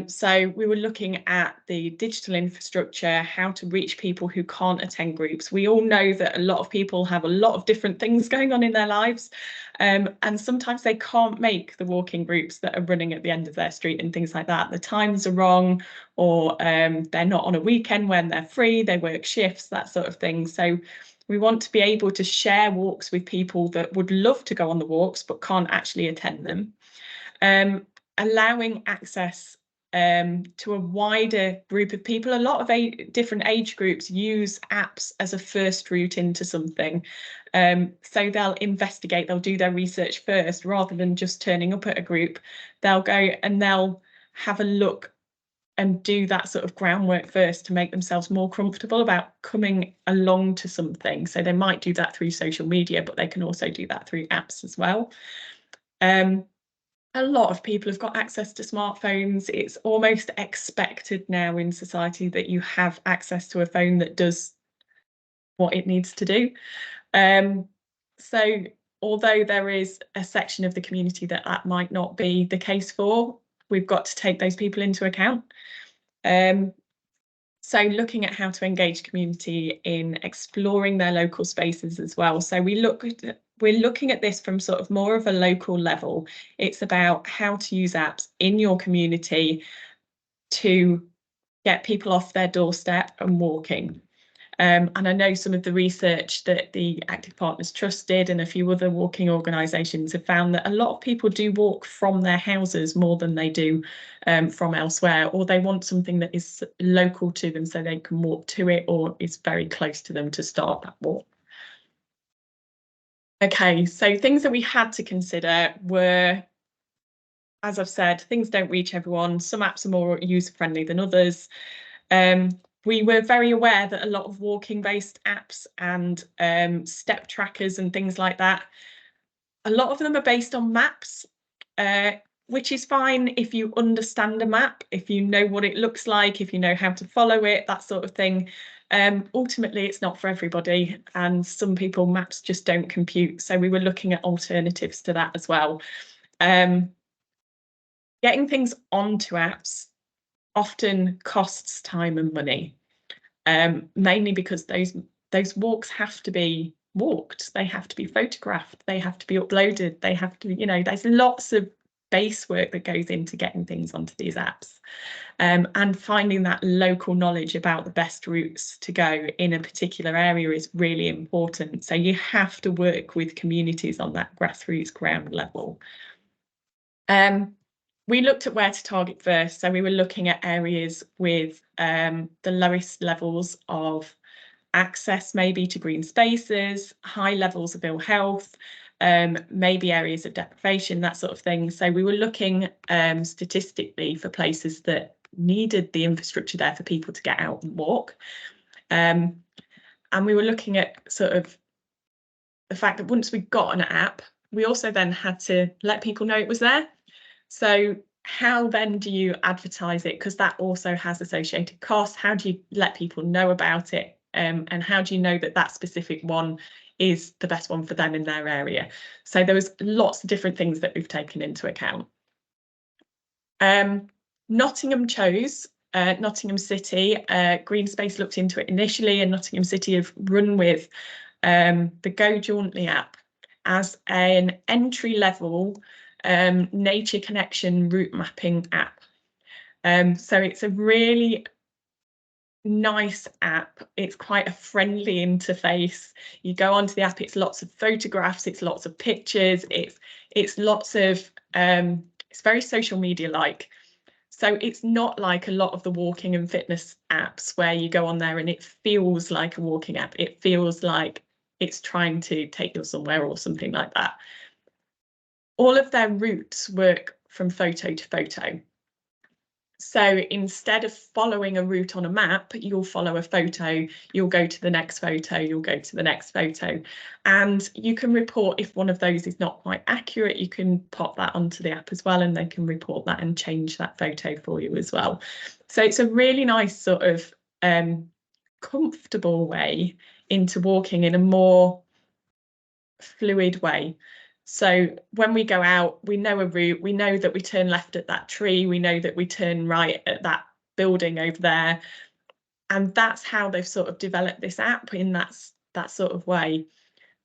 So we were looking at the digital infrastructure, how to reach people who can't attend groups. We all know that a lot of people have a lot of different things going on in their lives, and sometimes they can't make the walking groups that are running at the end of their street and things like that. The times are wrong, or they're not on a weekend when they're free, they work shifts, that sort of thing. So we want to be able to share walks with people that would love to go on the walks but can't actually attend them. Allowing access to a wider group of people. A lot of different age groups use apps as a first route into something. So they'll investigate, they'll do their research first rather than just turning up at a group. They'll go and they'll have a look and do that sort of groundwork first to make themselves more comfortable about coming along to something. So they might do that through social media, but they can also do that through apps as well. A lot of people have got access to smartphones. It's almost expected now in society that you have access to a phone that does what it needs to do. So although there is a section of the community that might not be the case for, we've got to take those people into account. So looking at how to engage community in exploring their local spaces as well. So we're looking at this from sort of more of a local level. It's about how to use apps in your community to get people off their doorstep and walking. And I know some of the research that the Active Partners Trust did and a few other walking organisations have found that a lot of people do walk from their houses more than they do from elsewhere, or they want something that is local to them so they can walk to it or is very close to them to start that walk. Okay, so things that we had to consider were, as I've said, things don't reach everyone. Some apps are more user-friendly than others. We were very aware that a lot of walking-based apps and step trackers and things like that, a lot of them are based on maps, which is fine if you understand a map, if you know what it looks like, if you know how to follow it, that sort of thing. Ultimately, it's not for everybody, and some people maps just don't compute. So we were looking at alternatives to that as well. Getting things onto apps often costs time and money, mainly because those walks have to be walked, they have to be photographed, they have to be uploaded, they have to, you know, there's lots of base work that goes into getting things onto these apps. And finding that local knowledge about the best routes to go in a particular area is really important. So you have to work with communities on that grassroots ground level. We looked at where to target first. So we were looking at areas with the lowest levels of access maybe to green spaces, high levels of ill health, maybe areas of deprivation, that sort of thing. So we were looking statistically for places that needed the infrastructure there for people to get out and walk. And we were looking at sort of the fact that once we got an app, we also then had to let people know it was there. So how then do you advertise it? Because that also has associated costs. How do you let people know about it? And how do you know that that specific one is the best one for them in their area? So there was lots of different things that we've taken into account. Nottingham chose, Nottingham City, Green Space looked into it initially, and Nottingham City have run with the Go Jauntly app as an entry-level nature connection route mapping app. So it's a really nice app. It's quite a friendly interface. You go onto the app, it's lots of photographs, it's lots of pictures, it's lots of it's very social media like. So it's not like a lot of the walking and fitness apps where you go on there and it feels like a walking app. It feels like it's trying to take you somewhere or something like that. All of their routes work from photo to photo. So instead of following a route on a map, you'll follow a photo, you'll go to the next photo, you'll go to the next photo. And you can report if one of those is not quite accurate, you can pop that onto the app as well, and they can report that and change that photo for you as well. So it's a really nice sort of comfortable way into walking in a more fluid way. So when we go out, we know a route, we know that we turn left at that tree, we know that we turn right at that building over there. And that's how they've sort of developed this app in that sort of way.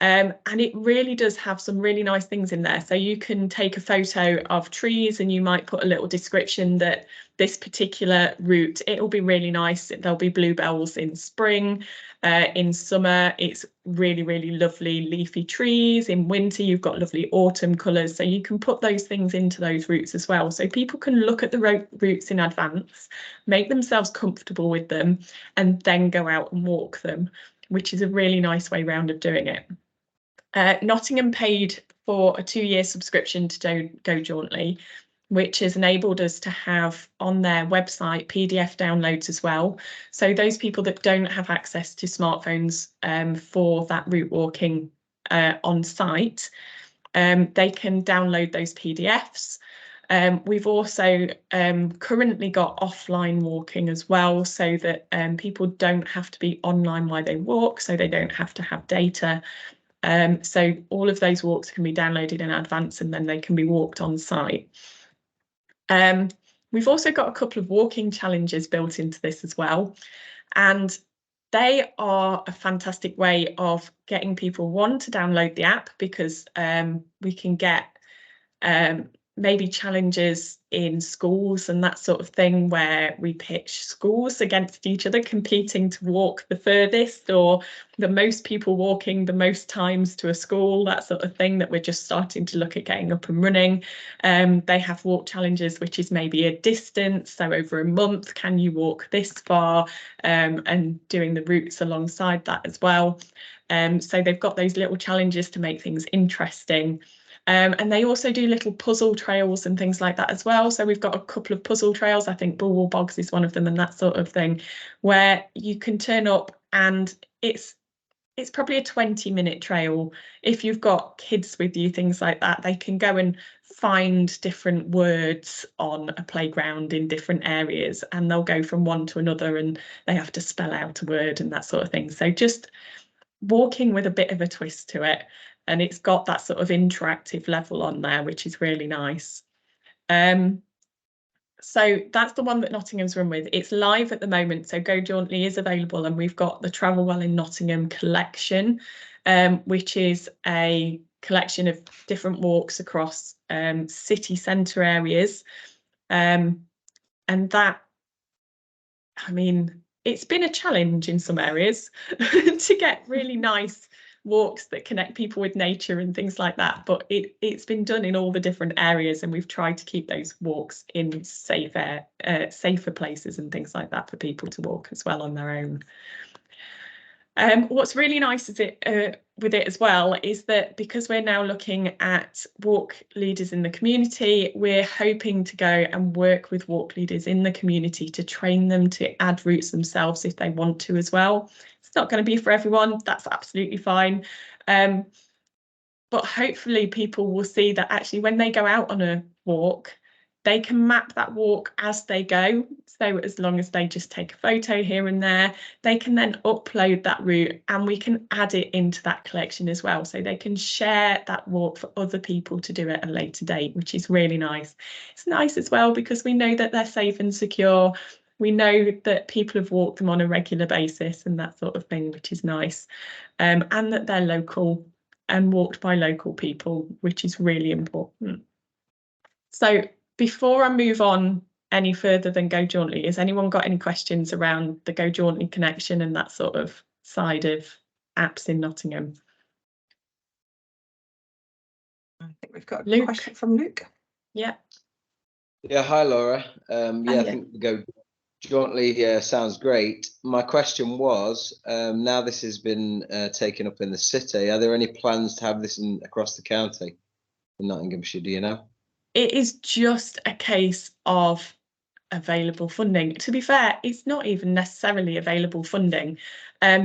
And it really does have some really nice things in there. So you can take a photo of trees and you might put a little description that this particular route, it'll be really nice. There'll be bluebells in spring, in summer, it's really, really lovely leafy trees. In winter, you've got lovely autumn colours. So you can put those things into those routes as well. So people can look at the routes in advance, make themselves comfortable with them, and then go out and walk them, which is a really nice way round of doing it. Nottingham paid for a 2-year subscription to Go Jauntly, which has enabled us to have on their website PDF downloads as well. So those people that don't have access to smartphones for that route walking on site, they can download those PDFs. We've also currently got offline walking as well, so that people don't have to be online while they walk, so they don't have to have data. So all of those walks can be downloaded in advance and then they can be walked on site. We've also got a couple of walking challenges built into this as well. And they are a fantastic way of getting people, one, to download the app, because we can get maybe challenges in schools and that sort of thing, where we pitch schools against each other, competing to walk the furthest or the most people walking the most times to a school, that sort of thing, that we're just starting to look at getting up and running. They have walk challenges, which is maybe a distance. So over a month, can you walk this far? And doing the routes alongside that as well. So they've got those little challenges to make things interesting. And they also do little puzzle trails and things like that as well. So we've got a couple of puzzle trails. I think Bulwell Bogs is one of them, and that sort of thing, where you can turn up and it's probably a 20-minute trail. If you've got kids with you, things like that, they can go and find different words on a playground in different areas, and they'll go from one to another and they have to spell out a word and that sort of thing. So just walking with a bit of a twist to it. And it's got that sort of interactive level on there, which is really nice. So that's the one that Nottingham's run with. It's live at the moment, so Go Jauntly is available, and we've got the Travel Well in Nottingham collection, which is a collection of different walks across city centre areas. And that, I mean, it's been a challenge in some areas to get really nice walks that connect people with nature and things like that, but it's been done in all the different areas, and we've tried to keep those walks in safer places and things like that for people to walk as well on their own. What's really nice is with it as well is that because we're now looking at walk leaders in the community, we're hoping to go and work with walk leaders in the community to train them to add routes themselves if they want to as well. It's not going to be for everyone, that's absolutely fine. But hopefully people will see that actually when they go out on a walk, they can map that walk as they go. So as long as they just take a photo here and there, they can then upload that route and we can add it into that collection as well. So they can share that walk for other people to do at a later date, which is really nice. It's nice as well because we know that they're safe and secure. We know that people have walked them on a regular basis and that sort of thing, which is nice. And that they're local and walked by local people, which is really important. So before I move on any further than Go Jauntly, has anyone got any questions around the Go Jauntly connection and that sort of side of apps in Nottingham? I think we've got a Luke. question from Luke. Yeah. Yeah, hi Laura. I think the Go Jauntly sounds great. My question was, now this has been taken up in the city, are there any plans to have this across the county in Nottinghamshire, do you know? It is just a case of available funding. To be fair, it's not even necessarily available funding,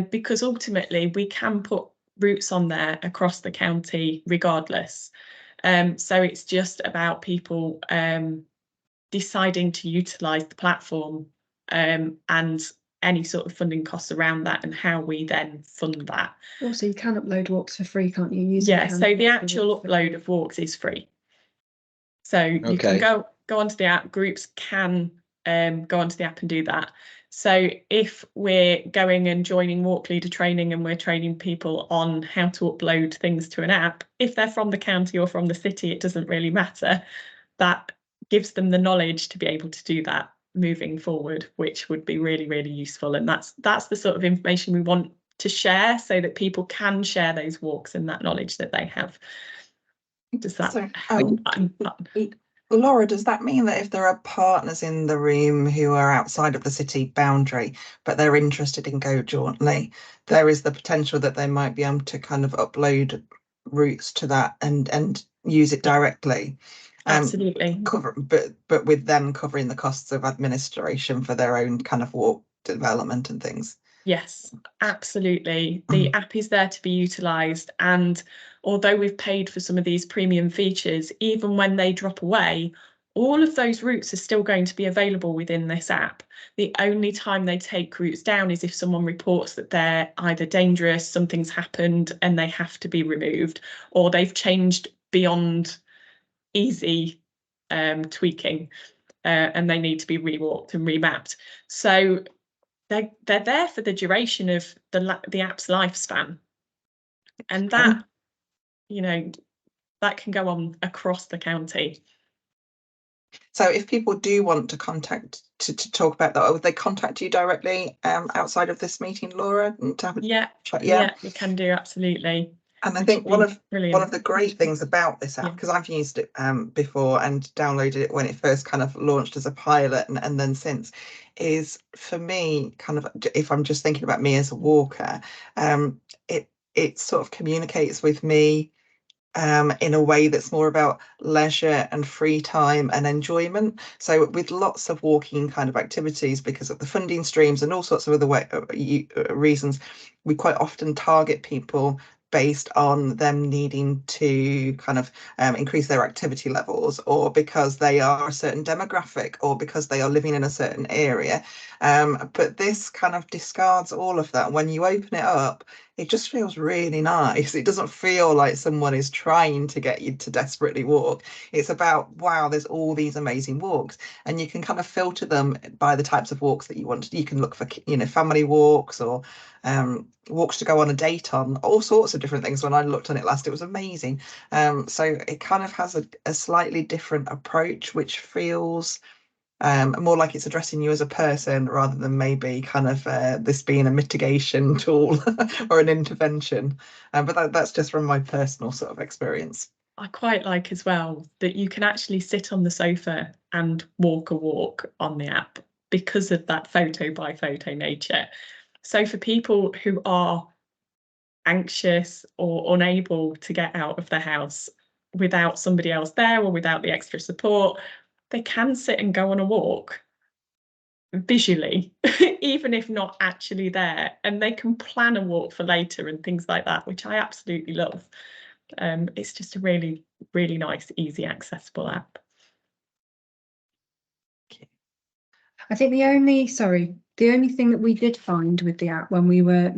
because ultimately we can put routes on there across the county regardless. So it's just about people deciding to utilise the platform and any sort of funding costs around that and how we then fund that. Also, you can upload walks for free, can't you? Yeah, so the actual upload of walks is free. So you can go onto the app, groups can go onto the app and do that. So if we're going and joining walk leader training and we're training people on how to upload things to an app, if they're from the county or from the city, it doesn't really matter. That gives them the knowledge to be able to do that moving forward, which would be really, really useful. And that's the sort of information we want to share so that people can share those walks and that knowledge that they have. Does that help? Laura, does that mean that if there are partners in the room who are outside of the city boundary, but they're interested in Go Jauntly, there is the potential that they might be able to kind of upload routes to that and use it directly? Absolutely. But with them covering the costs of administration for their own kind of walk development and things. Yes, absolutely. The app is there to be utilised, and although we've paid for some of these premium features, even when they drop away, all of those routes are still going to be available within this app. The only time they take routes down is if someone reports that they're either dangerous, something's happened and they have to be removed, or they've changed beyond easy tweaking and they need to be rewalked and remapped. So they're there for the duration of the app's lifespan, and that that can go on across the county. So if people do want to contact to talk about that, would they contact you directly outside of this meeting, Laura? To have yeah, you can do, absolutely. And I think one of the great things about this app, because I've used it before and downloaded it when it first kind of launched as a pilot and then since, is for me, kind of, if I'm just thinking about me as a walker, it sort of communicates with me in a way that's more about leisure and free time and enjoyment. So with lots of walking kind of activities, because of the funding streams and all sorts of other reasons, we quite often target people based on them needing to kind of increase their activity levels, or because they are a certain demographic, or because they are living in a certain area. But this kind of discards all of that. When you open it up, it just feels really nice. It doesn't feel like someone is trying to get you to desperately walk. It's about, wow, there's all these amazing walks, and you can kind of filter them by the types of walks that you want. You can look for, family walks, or walks to go on a date on, all sorts of different things. When I looked on it last, it was amazing. So it kind of has a slightly different approach, which feels more like it's addressing you as a person rather than maybe kind of this being a mitigation tool or an intervention. But that's just from my personal sort of experience. I quite like as well that you can actually sit on the sofa and walk a walk on the app because of that photo by photo nature. So for people who are anxious or unable to get out of the house without somebody else there or without the extra support, they can sit and go on a walk visually, even if not actually there, and they can plan a walk for later and things like that, which I absolutely love. It's just a really, really nice, easy, accessible app. I think the only thing that we did find with the app when we were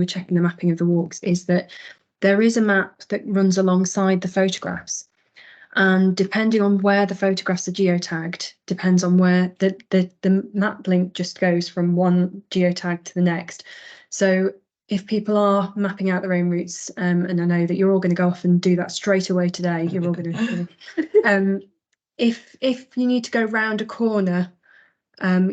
checking the mapping of the walks is that there is a map that runs alongside the photographs. And depending on where the photographs are geotagged, depends on where the map link just goes from one geotag to the next. So if people are mapping out their own routes, and I know that you're all going to go off and do that straight away today, you're all going to, if you need to go round a corner,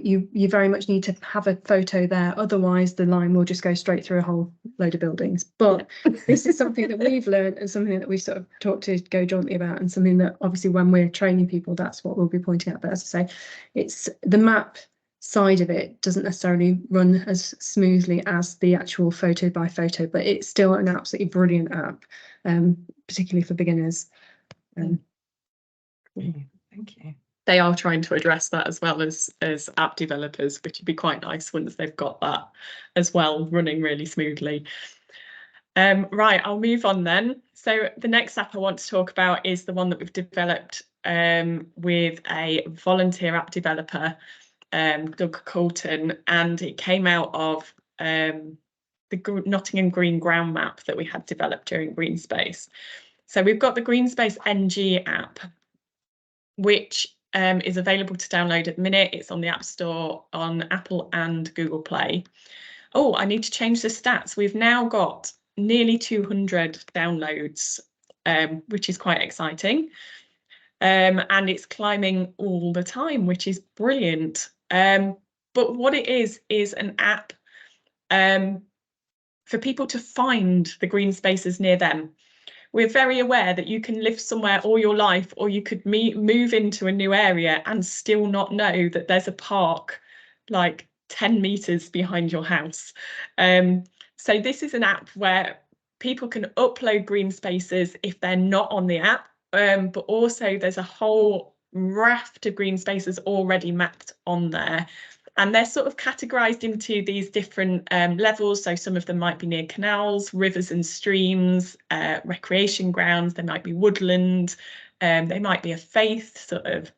you very much need to have a photo there, otherwise the line will just go straight through a whole load of buildings. But this is something that we've learned and something that we sort of talked to Go jointly about, and something that obviously when we're training people, that's what we'll be pointing out. But as I say, it's the map side of it doesn't necessarily run as smoothly as the actual photo by photo, but it's still an absolutely brilliant app, particularly for beginners. Thank you. They are trying to address that as well as app developers, which would be quite nice once they've got that as well running really smoothly. Right, I'll move on then. So the next app I want to talk about is the one that we've developed with a volunteer app developer, Doug Coulton, and it came out of the Nottingham Green Ground Map that we had developed during Green Space. So we've got the Green Space NG app, which is available to download at the minute. It's on the App Store on Apple and Google Play. Oh, I need to change the stats. We've now got nearly 200 downloads, which is quite exciting. And it's climbing all the time, which is brilliant. But what it is an app for people to find the green spaces near them. We're very aware that you can live somewhere all your life, or you could move into a new area and still not know that there's a park like 10 meters behind your house. So this is an app where people can upload green spaces if they're not on the app, but also there's a whole raft of green spaces already mapped on there. And they're sort of categorized into these different levels. So some of them might be near canals, rivers and streams, recreation grounds, they might be woodland, they might be a faith sort of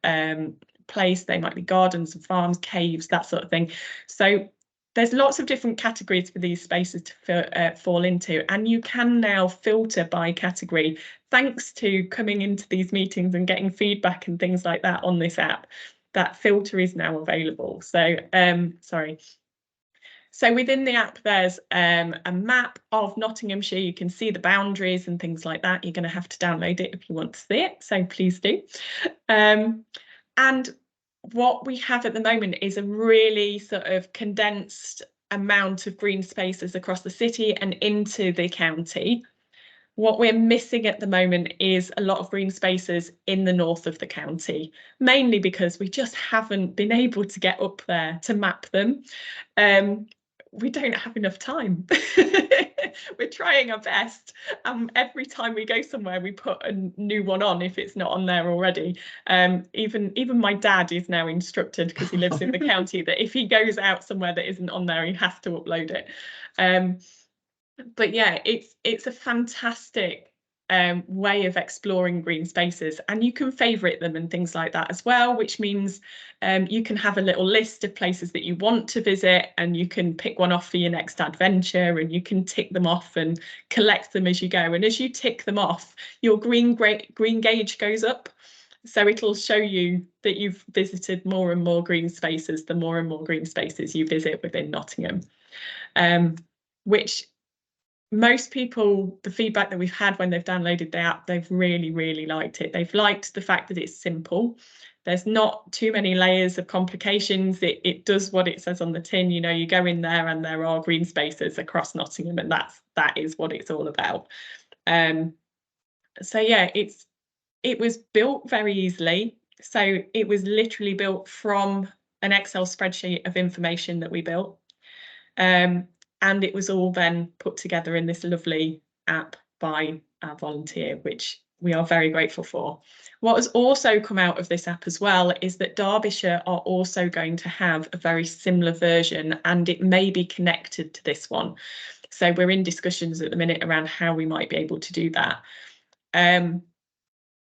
place, they might be gardens and farms, caves, that sort of thing. So there's lots of different categories for these spaces to fall into, and you can now filter by category thanks to coming into these meetings and getting feedback and things like that on this app. That filter is now available. So So within the app, there's a map of Nottinghamshire. You can see the boundaries and things like that. You're going to have to download it if you want to see it, so please do. And what we have at the moment is a really sort of condensed amount of green spaces across the city and into the county. What we're missing at the moment is a lot of green spaces in the north of the county, mainly because we just haven't been able to get up there to map them. We don't have enough time. We're trying our best. Every time we go somewhere, we put a new one on if it's not on there already. Even my dad is now instructed, because he lives in the county, that if he goes out somewhere that isn't on there, he has to upload it. But yeah, it's a fantastic way of exploring green spaces, and you can favourite them and things like that as well, which means you can have a little list of places that you want to visit, and you can pick one off for your next adventure, and you can tick them off and collect them as you go. And as you tick them off, your green gauge goes up. So it'll show you that you've visited more and more green spaces, the more and more green spaces you visit within Nottingham, which most people, the feedback that we've had when they've downloaded the app, they've really, really liked it. They've liked the fact that it's simple. There's not too many layers of complications. It does what it says on the tin. You know, you go in there and there are green spaces across Nottingham, and that is what it's all about. So yeah, it was built very easily. So it was literally built from an Excel spreadsheet of information that we built. And it was all then put together in this lovely app by our volunteer, which we are very grateful for. What has also come out of this app as well is that Derbyshire are also going to have a very similar version, and it may be connected to this one. So we're in discussions at the minute around how we might be able to do that.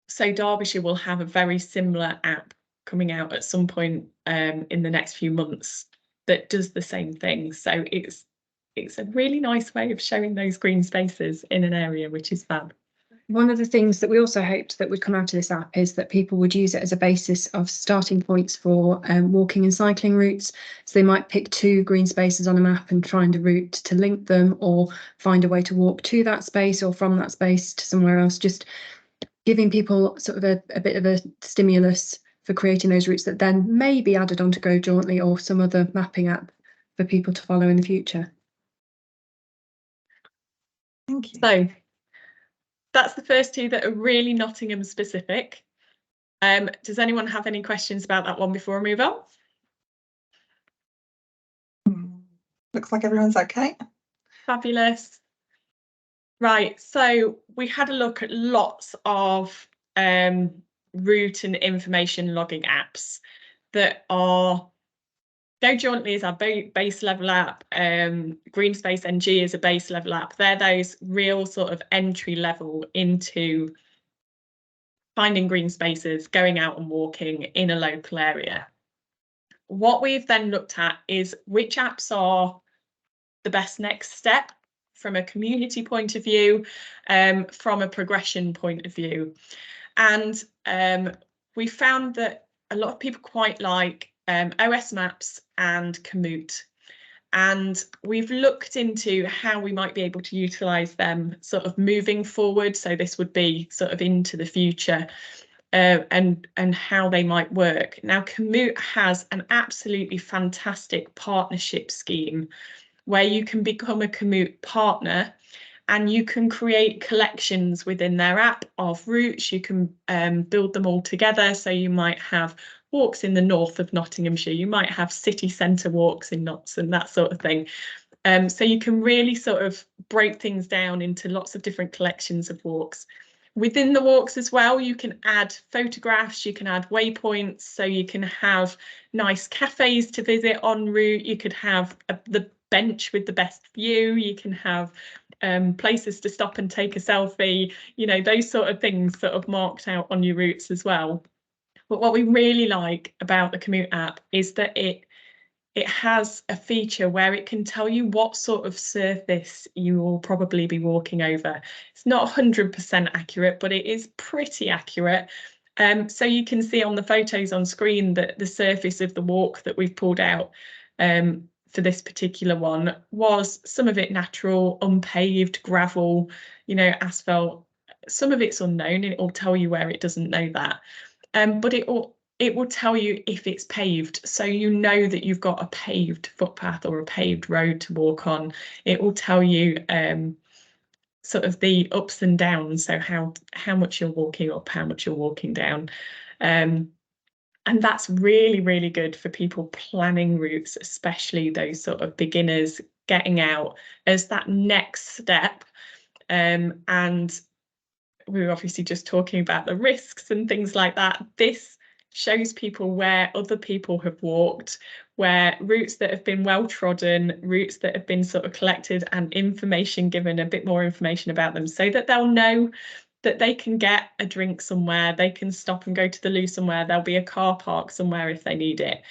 So Derbyshire will have a very similar app coming out at some point in the next few months that does the same thing. So it's a really nice way of showing those green spaces in an area, which is fab. One of the things that we also hoped that would come out of this app is that people would use it as a basis of starting points for walking and cycling routes. So they might pick 2 green spaces on a map and find a route to link them, or find a way to walk to that space or from that space to somewhere else, just giving people sort of a bit of a stimulus for creating those routes that then may be added onto Go Jauntly or some other mapping app for people to follow in the future. Thank you. So that's the first 2 that are really Nottingham specific. Does anyone have any questions about that one before I move on? Looks like everyone's okay. Fabulous. Right, so we had a look at lots of route and information logging apps that are Go Jauntly is our base level app. Greenspace NG is a base level app. They're those real sort of entry level into finding green spaces, going out and walking in a local area. What we've then looked at is which apps are the best next step from a community point of view, from a progression point of view. And we found that a lot of people quite like OS Maps and Komoot. And we've looked into how we might be able to utilise them sort of moving forward. So this would be sort of into the future, and how they might work. Now, Komoot has an absolutely fantastic partnership scheme where you can become a Komoot partner and you can create collections within their app of routes. You can build them all together. So you might have walks in the north of Nottinghamshire, you might have city centre walks in Notts and that sort of thing. So you can really sort of break things down into lots of different collections of walks. Within the walks as well, you can add photographs, you can add waypoints, so you can have nice cafes to visit en route, you could have the bench with the best view, you can have places to stop and take a selfie, you know, those sort of things sort of marked out on your routes as well. But what we really like about the Komoot app is that it has a feature where it can tell you what sort of surface you will probably be walking over. It's not 100% accurate, but it is pretty accurate. So you can see on the photos on screen that the surface of the walk that we've pulled out for this particular one was some of it natural, unpaved, gravel, you know, asphalt. Some of it's unknown, and it will tell you where it doesn't know that. But it will tell you if it's paved, so you know that you've got a paved footpath or a paved road to walk on. It will tell you sort of the ups and downs, so how much you're walking up, how much you're walking down. And that's really, really good for people planning routes, especially those sort of beginners getting out as that next step. And we were obviously just talking about the risks and things like that. This shows people where other people have walked, where routes that have been well trodden, routes that have been sort of collected, and information given, a bit more information about them, so that they'll know that they can get a drink somewhere, they can stop and go to the loo somewhere, there'll be a car park somewhere if they need it,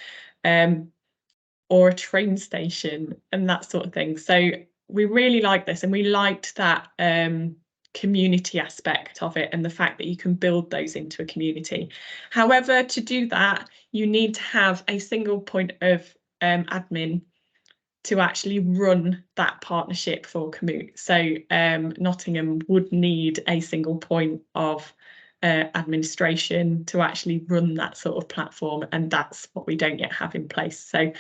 or a train station and that sort of thing. So we really like this, and we liked that community aspect of it and the fact that you can build those into a community. However, to do that, you need to have a single point of admin to actually run that partnership for Komoot. So Nottingham would need a single point of administration to actually run that sort of platform, and that's what we don't yet have in place. So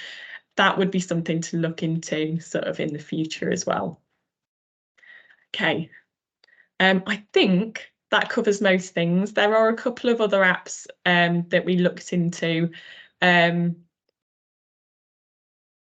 that would be something to look into sort of in the future as well. Okay, I think that covers most things. There are a couple of other apps that we looked into.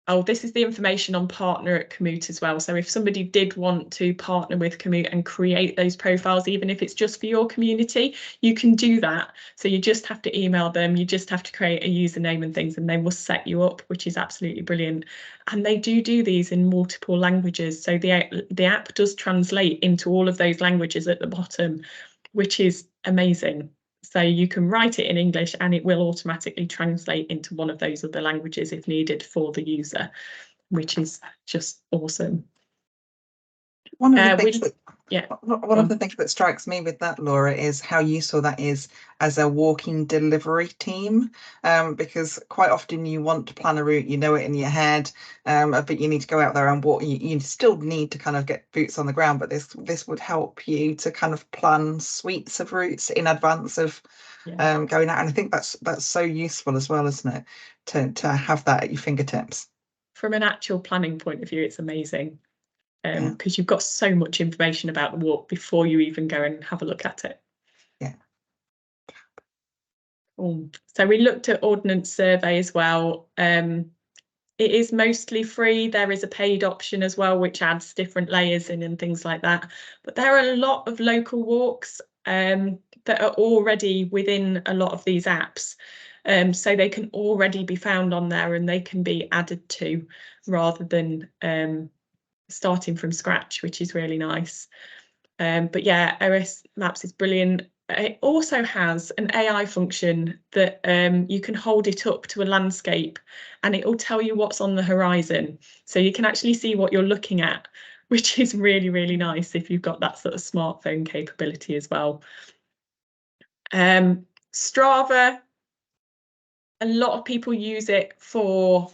oh, this is the information on Partner at Commute as well. So if somebody did want to partner with Commute and create those profiles, even if it's just for your community, you can do that. So you just have to email them, you just have to create a username and things, and they will set you up, which is absolutely brilliant. And they do these in multiple languages. So the app does translate into all of those languages at the bottom, which is amazing. So you can write it in English and it will automatically translate into one of those other languages if needed for the user, which is just awesome. One of the things One of the things that strikes me with that, Laura, is how useful that is as a walking delivery team, because quite often you want to plan a route, you know it in your head, but you need to go out there and walk. You still need to kind of get boots on the ground, but this would help you to kind of plan suites of routes in advance of going out. And I think that's so useful as well, isn't it, to have that at your fingertips. From an actual planning point of view, it's amazing. Because you've got so much information about the walk before you even go and have a look at it. Yeah. So we looked at Ordnance Survey as well. It is mostly free. There is a paid option as well, which adds different layers in and things like that. But there are a lot of local walks that are already within a lot of these apps. So they can already be found on there and they can be added to rather than starting from scratch, which is really nice. But yeah, OS Maps is brilliant. It also has an AI function that you can hold it up to a landscape and it will tell you what's on the horizon. So you can actually see what you're looking at, which is really, really nice if you've got that sort of smartphone capability as well. Strava, a lot of people use it for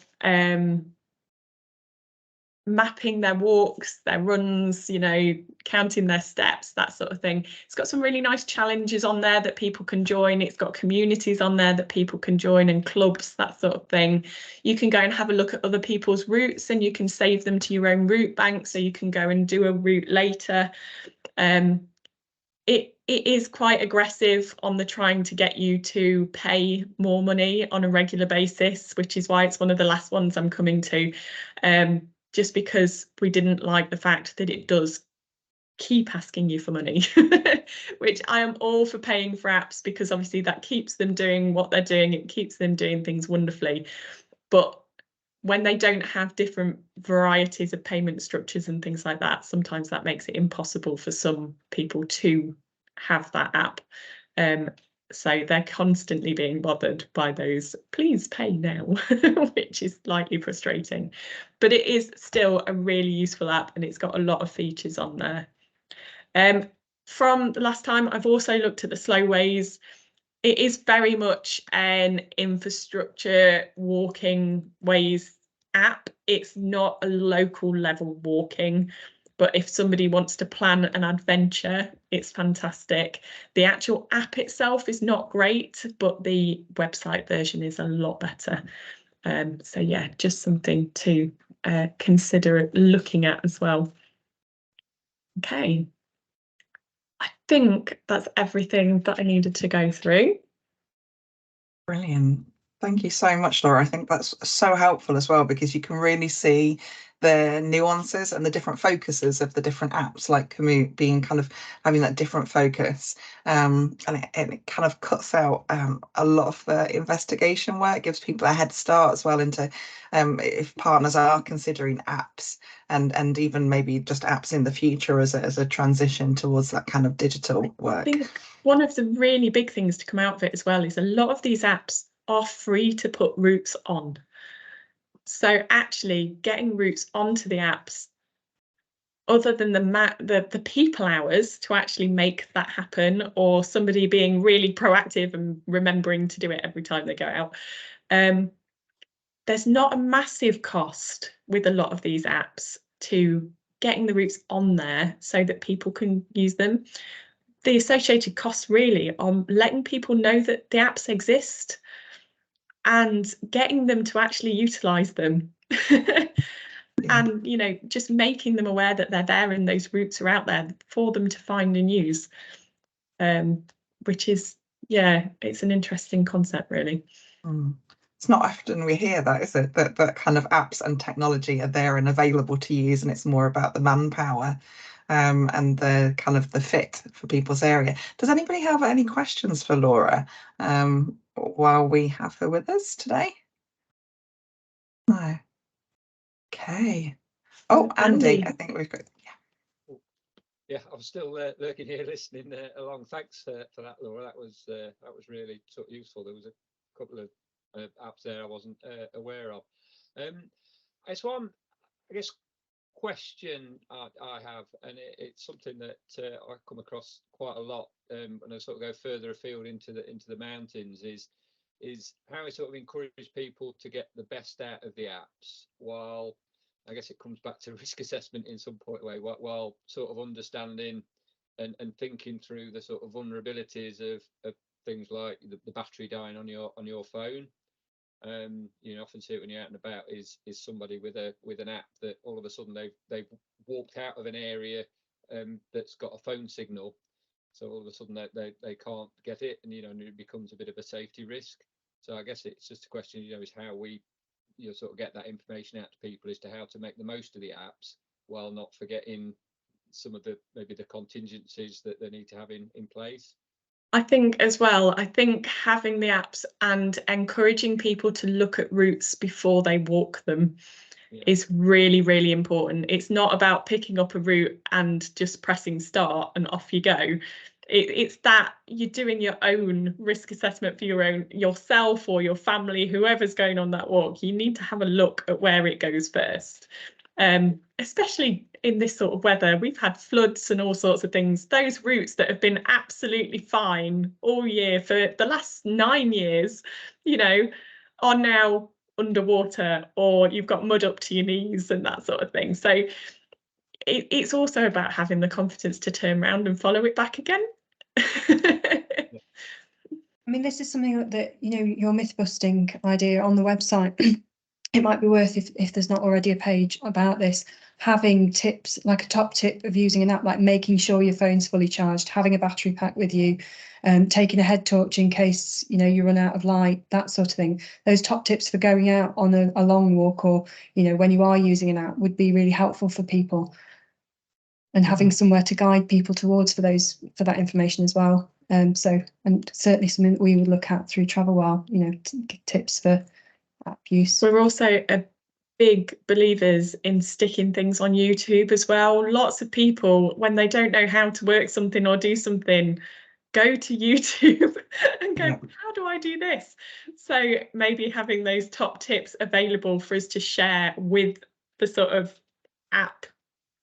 mapping their walks, their runs, you know, counting their steps, that sort of thing. It's got some really nice challenges on there that people can join. It's got communities on there that people can join and clubs, that sort of thing. You can go and have a look at other people's routes and you can save them to your own route bank so you can go and do a route later. It is quite aggressive on the trying to get you to pay more money on a regular basis, which is why it's one of the last ones I'm coming to. Just because we didn't like the fact that it does keep asking you for money, which I am all for paying for apps because obviously that keeps them doing what they're doing. It keeps them doing things wonderfully. But when they don't have different varieties of payment structures and things like that, sometimes that makes it impossible for some people to have that app. So they're constantly being bothered by those, please pay now, which is slightly frustrating. But it is still a really useful app and it's got a lot of features on there. From the last time, I've also looked at the Slowways. It is very much an infrastructure walking ways app. It's not a local level walking. But if somebody wants to plan an adventure, it's fantastic. The actual app itself is not great, but the website version is a lot better. So yeah, just something to consider looking at as well. Okay. I think that's everything that I needed to go through. Brilliant. Thank you so much, Laura. I think that's so helpful as well because you can really see the nuances and the different focuses of the different apps, like Commute being kind of having that different focus, and it kind of cuts out a lot of the investigation work, gives people a head start as well into if partners are considering apps and even maybe just apps in the future as a transition towards that kind of digital work. I think one of the really big things to come out of it as well is a lot of these apps are free to put routes on. So actually getting routes onto the apps, other than the people hours to actually make that happen, or somebody being really proactive and remembering to do it every time they go out, there's not a massive cost with a lot of these apps to getting the routes on there so that people can use them. The associated costs really are letting people know that the apps exist and getting them to actually utilize them. And, you know, just making them aware that they're there and those routes are out there for them to find and use, which is, yeah, it's an interesting concept, really. it's not often we hear that, is it? That kind of apps and technology are there and available to use, and it's more about the manpower and the kind of the fit for people's area. Does anybody have any questions for Laura while we have her with us today? No. Okay. Oh, Andy, I think we've got. Yeah, I'm still lurking here listening along. Thanks for that, Laura. That was really sort of useful. There was a couple of apps there I wasn't aware of. It's one, I guess, question I have, and it's something that I come across quite a lot when I sort of go further afield into the mountains. Is how I sort of encourage people to get the best out of the apps, while I guess it comes back to risk assessment in some point way, while sort of understanding and thinking through the sort of vulnerabilities of things like the battery dying on your phone. You know, often see it when you're out and about is somebody with an app that all of a sudden they've walked out of an area that's got a phone signal, so all of a sudden they can't get it, and and it becomes a bit of a safety risk. So I guess it's just a question, is how we sort of get that information out to people as to how to make the most of the apps while not forgetting some of maybe the contingencies that they need to have in place. I think as well, having the apps and encouraging people to look at routes before they walk them is really, really important. It's not about picking up a route and just pressing start and off you go. It's that you're doing your own risk assessment for yourself or your family, whoever's going on that walk. You need to have a look at where it goes first. Especially in this sort of weather, we've had floods and all sorts of things. Those routes that have been absolutely fine all year for the last 9 years, are now underwater, or you've got mud up to your knees and that sort of thing. So it's also about having the confidence to turn around and follow it back again. I mean, this is something that, your myth busting idea on the website. It might be worth, if there's not already a page about this, having tips, like a top tip of using an app, like making sure your phone's fully charged, having a battery pack with you, taking a head torch in case you run out of light, that sort of thing. Those top tips for going out on a long walk, or when you are using an app, would be really helpful for people, and having somewhere to guide people towards for that information as well. And certainly something that we would look at through Travelwell, tips for app use. We're also big believers in sticking things on YouTube as well. Lots of people, when they don't know how to work something or do something, go to YouTube and go, how do I do this? So maybe having those top tips available for us to share with the sort of app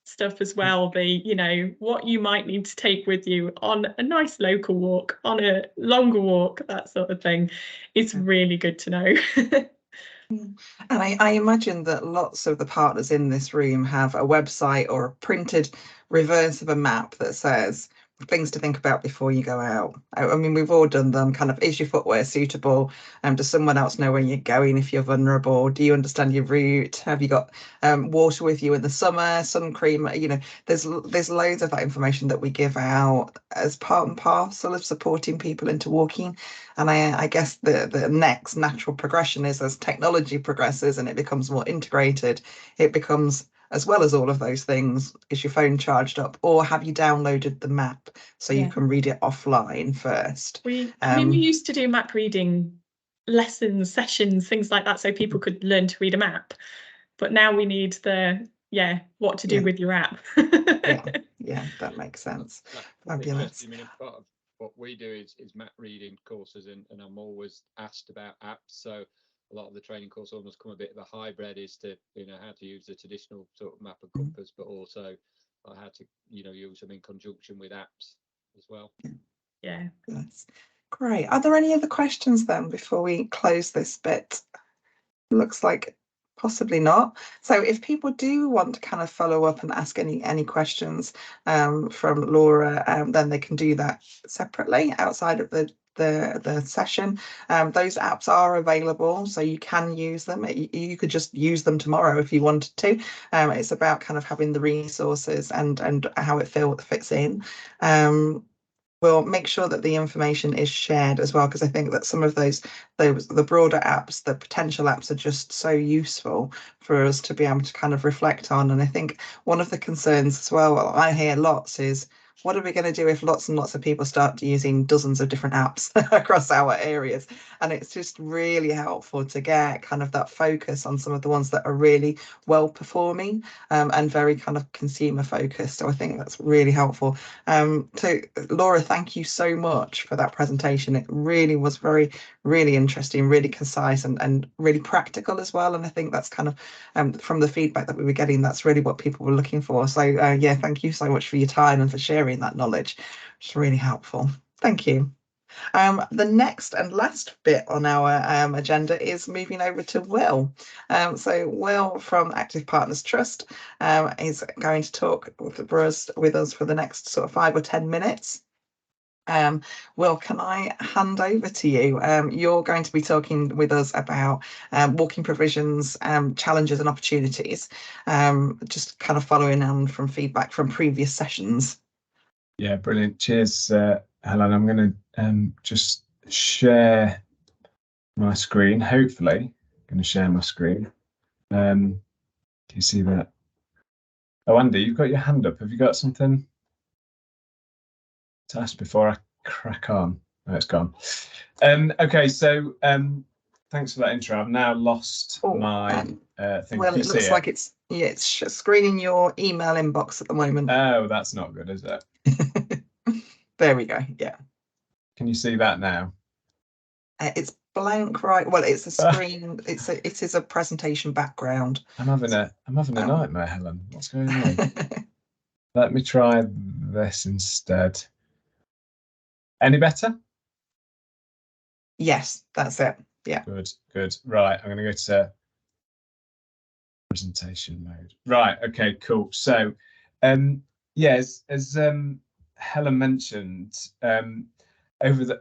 stuff as well, what you might need to take with you on a nice local walk, on a longer walk, that sort of thing, is really good to know. And I imagine that lots of the partners in this room have a website or a printed reverse of a map that says things to think about before you go out. I mean, we've all done them. Kind of, is your footwear suitable? Does someone else know where you're going if you're vulnerable? Do you understand your route? Have you got water with you in the summer, sun cream? There's loads of that information that we give out as part and parcel of supporting people into walking. And I guess the next natural progression is, as technology progresses and it becomes more integrated, it becomes, as well as all of those things, is your phone charged up, or have you downloaded the map so you can read it offline first? We used to do map reading lessons, sessions, things like that, so people could learn to read a map. But now we need what to do with your app. Yeah, that makes sense. Fabulous. I mean, part of what we do is map reading courses, and I'm always asked about apps. So a lot of the training course almost come a bit of a hybrid, is to how to use the traditional sort of map and compass, but also how to use them in conjunction with apps as well. Yeah, that's great. Are there any other questions then before we close this bit? Looks like possibly not. So if people do want to kind of follow up and ask any questions from Laura, then they can do that separately outside of the session. Those apps are available, so you can use them. You could just use them tomorrow if you wanted to. It's about kind of having the resources and how it fits in. we'll make sure that the information is shared as well, because I think that some of the broader apps, the potential apps, are just so useful for us to be able to kind of reflect on. And I think one of the concerns as well I hear lots is, what are we going to do if lots and lots of people start using dozens of different apps across our areas? And it's just really helpful to get kind of that focus on some of the ones that are really well performing, and very kind of consumer focused. So I think that's really helpful. So Laura, thank you so much for that presentation. It really was really interesting, really concise, and really practical as well. And I think that's kind of from the feedback that we were getting, that's really what people were looking for. So yeah, thank you so much for your time and for sharing that knowledge. It's really helpful. Thank you. The next and last bit on our agenda is moving over to Will. So Will from Active Partners Trust is going to talk with us for the next sort of 5 or 10 minutes. Will, can I hand over to you? You're going to be talking with us about walking provisions, challenges and opportunities, just kind of following on from feedback from previous sessions. Yeah, brilliant. Cheers, Helen. I'm going to just share my screen. Hopefully, I'm going to share my screen. Can you see that? Oh, Andy, you've got your hand up. Have you got something to ask before I crack on? Oh, it's gone. Okay, so thanks for that intro. I've now lost my thing. Well, it looks like it's screening your email inbox at the moment. Oh, that's not good, is it? There we go. Yeah. Can you see that now? It's blank, right? Well, it's a screen. It is a presentation background. I'm having a nightmare, Helen. What's going on? Let me try this instead. Any better? Yes, that's it. Yeah. Good. Right, I'm going to go to presentation mode. Right. Okay. Cool. So, yes, as Helen mentioned,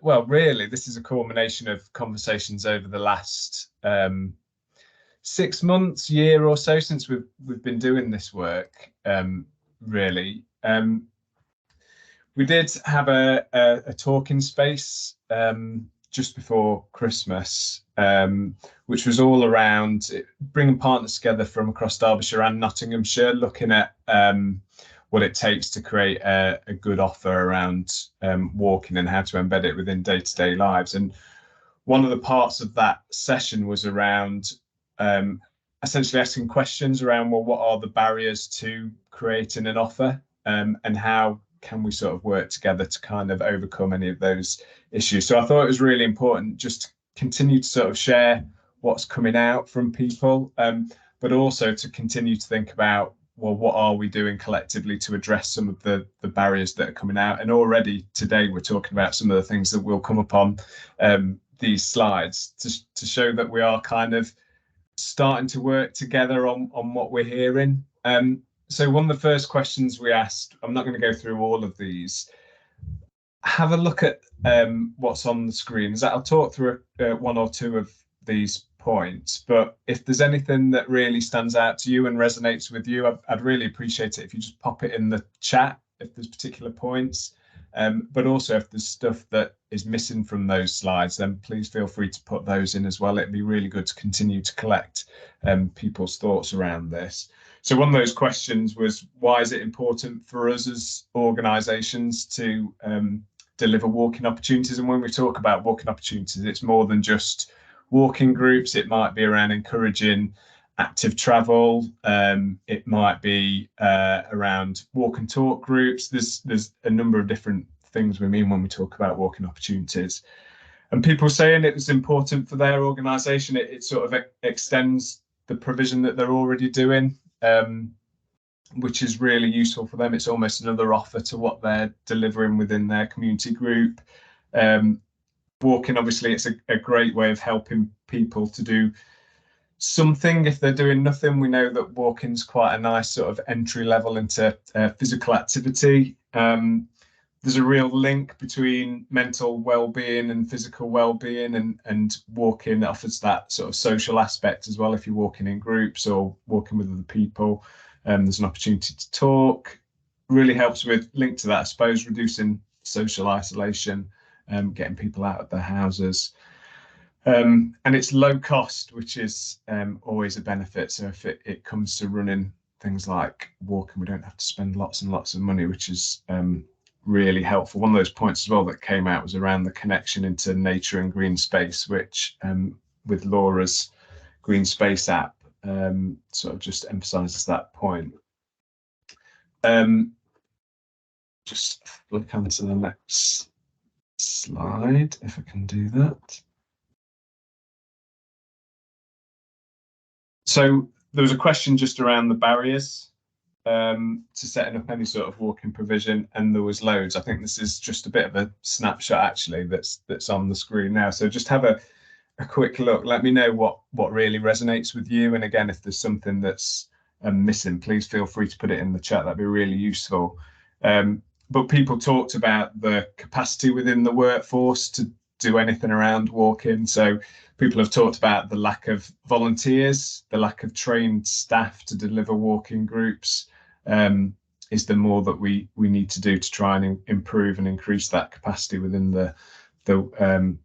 really, this is a culmination of conversations over the last 6 months, year or so since we've been doing this work. Really, we did have a talking space just before Christmas, which was all around bringing partners together from across Derbyshire and Nottinghamshire, looking at what it takes to create a good offer around walking and how to embed it within day-to-day lives. And one of the parts of that session was around essentially asking questions around, well, what are the barriers to creating an offer, and how can we sort of work together to kind of overcome any of those issues. So I thought it was really important just to continue to sort of share what's coming out from people, but also to continue to think about, well, what are we doing collectively to address some of the barriers that are coming out? And already today we're talking about some of the things that will come up on these slides to show that we are kind of starting to work together on what we're hearing. So one of the first questions we asked, I'm not going to go through all of these. Have a look at what's on the screen. I'll talk through one or two of these points, but if there's anything that really stands out to you and resonates with you, I'd really appreciate it if you just pop it in the chat if there's particular points, but also if there's stuff that is missing from those slides, then please feel free to put those in as well. It'd be really good to continue to collect people's thoughts around this. So one of those questions was, why is it important for us as organisations to deliver walking opportunities? And when we talk about walking opportunities, it's more than just walking groups. It might be around encouraging active travel. It might be around walk and talk groups. There's a number of different things we mean when we talk about walking opportunities. And people saying it was important for their organisation, it sort of extends the provision that they're already doing, which is really useful for them. It's almost another offer to what they're delivering within their community group. Walking, obviously, it's a great way of helping people to do something if they're doing nothing. We know that walking's quite a nice sort of entry level into physical activity. There's a real link between mental well-being and physical well-being, and walking offers that sort of social aspect as well. If you're walking in groups or walking with other people, there's an opportunity to talk. Really helps with, linked to that, I suppose, reducing social isolation, getting people out of their houses. And it's low cost, which is always a benefit. So if it comes to running things like walking, we don't have to spend lots and lots of money, which is really helpful. One of those points as well that came out was around the connection into nature and green space, which with Laura's Green Space app sort of just emphasizes that point. Just flick on to the next slide, if I can do that. So there was a question just around the barriers to setting up any sort of walking provision, and there was loads. I think this is just a bit of a snapshot actually that's on the screen now. So just have a quick look. Let me know what really resonates with you. And again, if there's something that's missing, please feel free to put it in the chat. That'd be really useful. But people talked about the capacity within the workforce to do anything around walking. So people have talked about the lack of volunteers, the lack of trained staff to deliver walking groups. Is there more that we need to do to try and improve and increase that capacity within the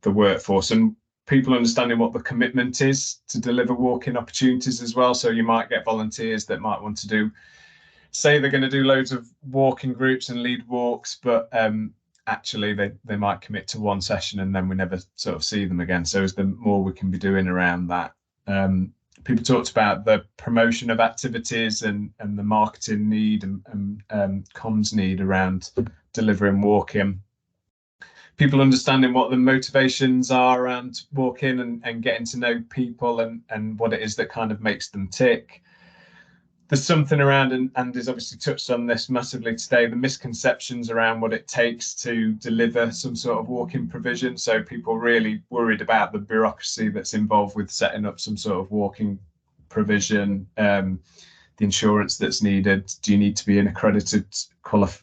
workforce? And people understanding what the commitment is to deliver walking opportunities as well. So you might get volunteers that might want to say they're going to do loads of walking groups and lead walks, but actually they might commit to one session and then we never sort of see them again. So is there more we can be doing around that? People talked about the promotion of activities and the marketing need and comms need around delivering walking. People understanding what the motivations are around walking and getting to know people and what it is that kind of makes them tick. There's something around, and Andy's obviously touched on this massively today, the misconceptions around what it takes to deliver some sort of walking provision. So people really worried about the bureaucracy that's involved with setting up some sort of walking provision, the insurance that's needed. Do you need to be an accredited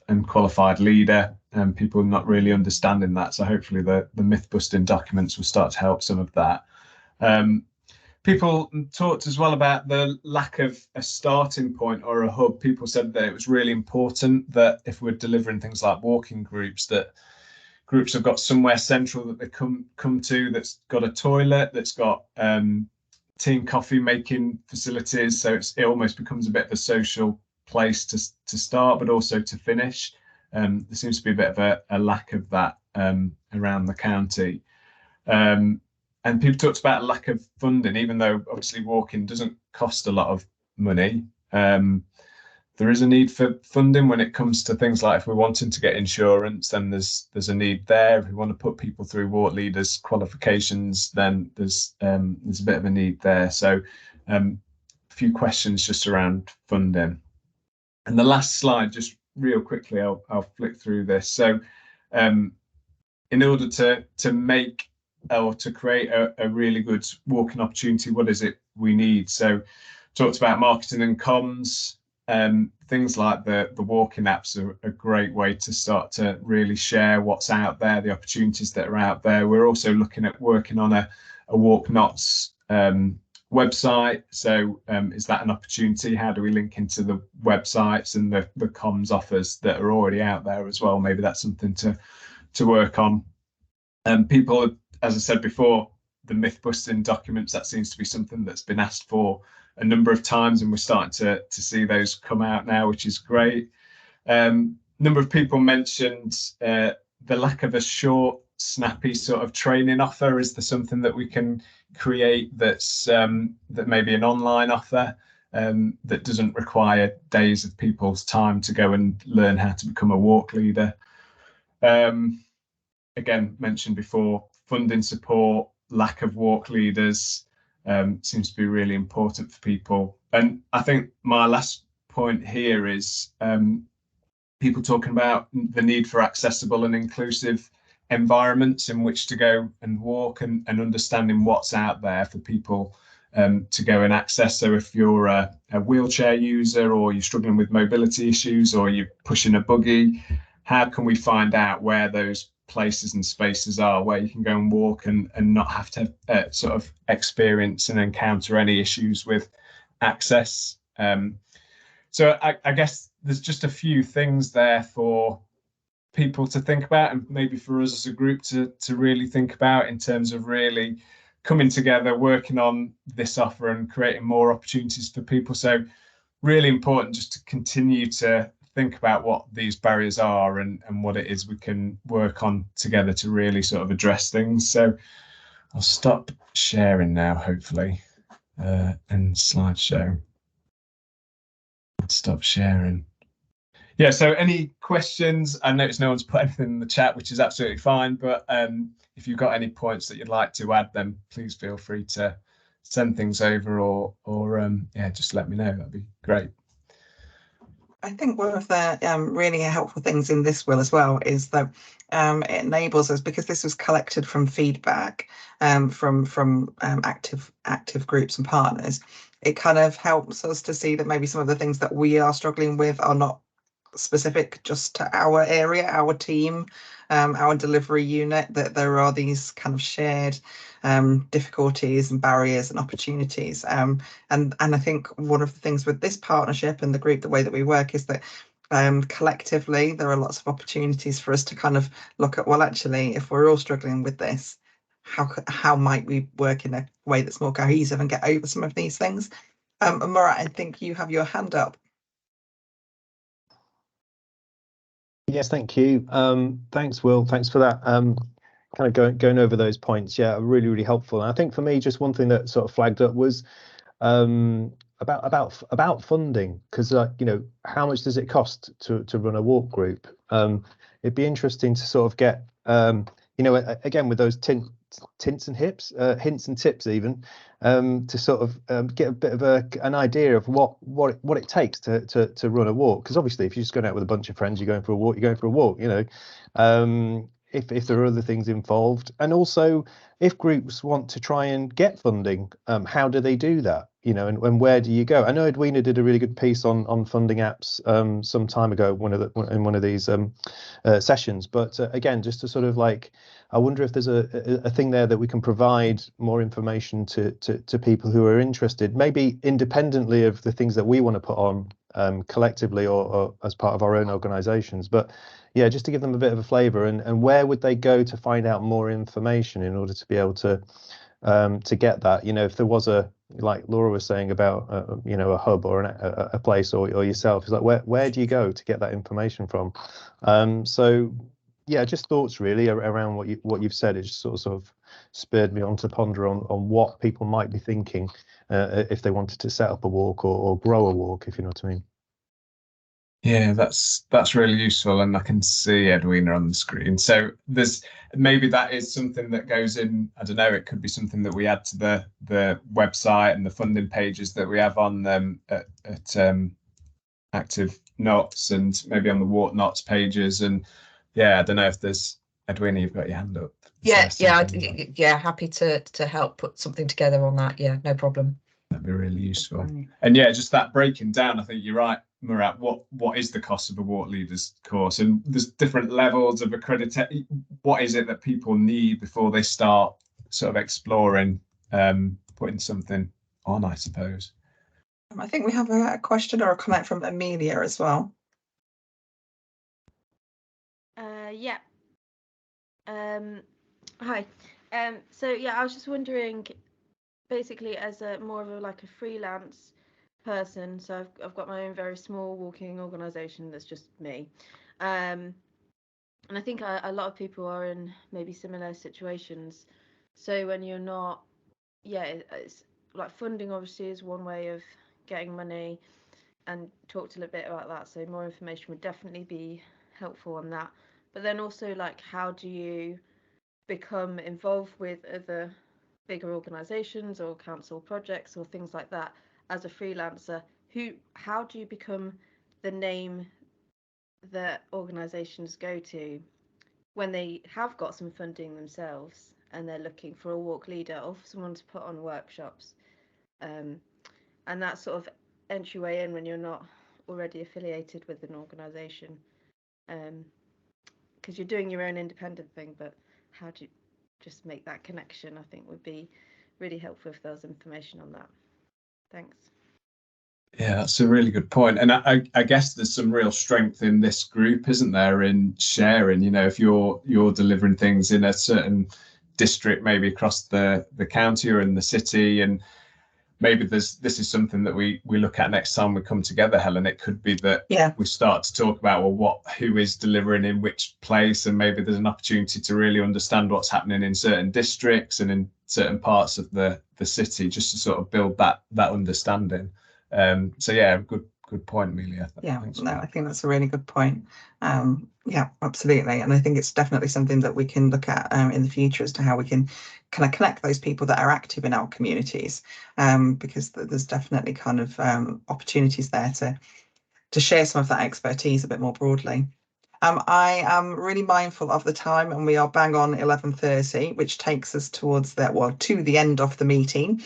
and qualified leader? And people not really understanding that. So hopefully the myth busting documents will start to help some of that. People talked as well about the lack of a starting point or a hub. People said that it was really important that if we're delivering things like walking groups, that groups have got somewhere central that they come to, that's got a toilet, that's got tea and coffee making facilities. So it almost becomes a bit of a social place to start, but also to finish. There seems to be a bit of a lack of that around the county. And people talked about a lack of funding, even though obviously walking doesn't cost a lot of money. There is a need for funding when it comes to things like if we're wanting to get insurance, then there's a need there. If we want to put people through walk leaders qualifications, then there's a bit of a need there. So a few questions just around funding. And the last slide, just real quickly, I'll flick through this. So in order to make or to create a really good walking opportunity, what is it we need? So talked about marketing and comms. Things like the walking apps are a great way to start to really share what's out there, the opportunities that are out there. We're also looking at working on a Walk Notts website. So is that an opportunity? How do we link into the websites and the comms offers that are already out there as well? Maybe that's something to work on. People, as I said before, the myth busting documents, that seems to be something that's been asked for a number of times, and we're starting to see those come out now, which is great. Number of people mentioned the lack of a short, snappy sort of training offer. Is there something that we can create that's that maybe an online offer that doesn't require days of people's time to go and learn how to become a walk leader? Again, mentioned before, funding support, lack of walk leaders seems to be really important for people. And I think my last point here is people talking about the need for accessible and inclusive environments in which to go and walk, and understanding what's out there for people to go and access. So if you're a wheelchair user, or you're struggling with mobility issues, or you're pushing a buggy, how can we find out where those places and spaces are where you can go and walk and not have to sort of experience and encounter any issues with access? So I guess there's just a few things there for people to think about, and maybe for us as a group to really think about, in terms of really coming together, working on this offer and creating more opportunities for people. So really important just to continue to think about what these barriers are and what it is we can work on together to really sort of address things. So I'll stop sharing now, hopefully, and slideshow. Stop sharing. Yeah, so any questions? I noticed no one's put anything in the chat, which is absolutely fine, but if you've got any points that you'd like to add, then please feel free to send things over, or yeah, just let me know. That'd be great. I think one of the really helpful things in this will as well is that it enables us, because this was collected from feedback from active groups and partners. It kind of helps us to see that maybe some of the things that we are struggling with are not specific just to our area, our team, our delivery unit, that there are these kind of shared difficulties and barriers and opportunities. And I think one of the things with this partnership and the group, the way that we work, is that collectively there are lots of opportunities for us to kind of look at, well, actually, if we're all struggling with this, how might we work in a way that's more cohesive and get over some of these things? And Murat, I think you have your hand up. Yes, thank you. Thanks, Will. Thanks for that. Kind of going over those points. Yeah, really, really helpful. And I think for me, just one thing that sort of flagged up was about funding, because you know, how much does it cost to run a walk group? It'd be interesting to sort of get you know, again, with those hints and tips even, to sort of get a bit of an idea of what it takes to run a walk. Because obviously, if you're just going out with a bunch of friends, you're going for a walk, you know. If there are other things involved, and also if groups want to try and get funding, how do they do that? You know, and where do you go? I know Edwina did a really good piece on funding apps some time ago, in one of these sessions. But again, just to sort of like, I wonder if there's a thing there that we can provide more information to people who are interested, maybe independently of the things that we want to put on collectively or as part of our own organisations. But yeah, just to give them a bit of a flavour, and where would they go to find out more information in order to be able to get that? You know, if there was like Laura was saying about you know, a hub or a place, or yourself, it's like, where do you go to get that information from? So yeah, just thoughts really around what you've said. It just sort of spurred me on to ponder on what people might be thinking if they wanted to set up a walk or grow a walk, if you know what I mean. Yeah, that's really useful, and I can see Edwina on the screen. So there's maybe that is something that goes in. I don't know. It could be something that we add to the website and the funding pages that we have on them at Active Notts, and maybe on the Walk Notts pages. And yeah, I don't know if there's Edwina. You've got your hand up. Yeah, happy to help put something together on that. Yeah, no problem. That'd be really useful. And yeah, just that breaking down, I think you're right, Murat. What is the cost of a walk leaders course? And there's different levels of accreditation. What is it that people need before they start sort of exploring putting something on, I suppose? I think we have a question or a comment from Amelia as well. Yeah. Hi. So yeah, I was just wondering, basically, as more of a freelance person, so I've got my own very small walking organisation that's just me, and I think a lot of people are in maybe similar situations. So when you're not, it's like funding obviously is one way of getting money, and talked a little bit about that. So more information would definitely be helpful on that. But then also, like, how do you become involved with other bigger organizations or council projects or things like that as a freelancer? How do you become the name that organizations go to when they have got some funding themselves and they're looking for a walk leader or for someone to put on workshops, and that sort of entryway in when you're not already affiliated with an organization, because you're doing your own independent thing, but how do you just make that connection? I think would be really helpful if there was information on that. Thanks. Yeah, that's a really good point. And I guess there's some real strength in this group, isn't there, in sharing, you know, if you're delivering things in a certain district, maybe across the county or in the city, and maybe this is something that we look at next time we come together, Helen. It could be that we start to talk about, well, who is delivering in which place, and maybe there's an opportunity to really understand what's happening in certain districts and in certain parts of the city, just to sort of build that understanding. So yeah, good point, Amelia. Yeah, no, I think that's a really good point. Yeah, absolutely. And I think it's definitely something that we can look at in the future as to how we can kind of connect those people that are active in our communities, because there's definitely kind of opportunities there to share some of that expertise a bit more broadly. I am really mindful of the time, and we are bang on 11:30, which takes us towards to the end of the meeting.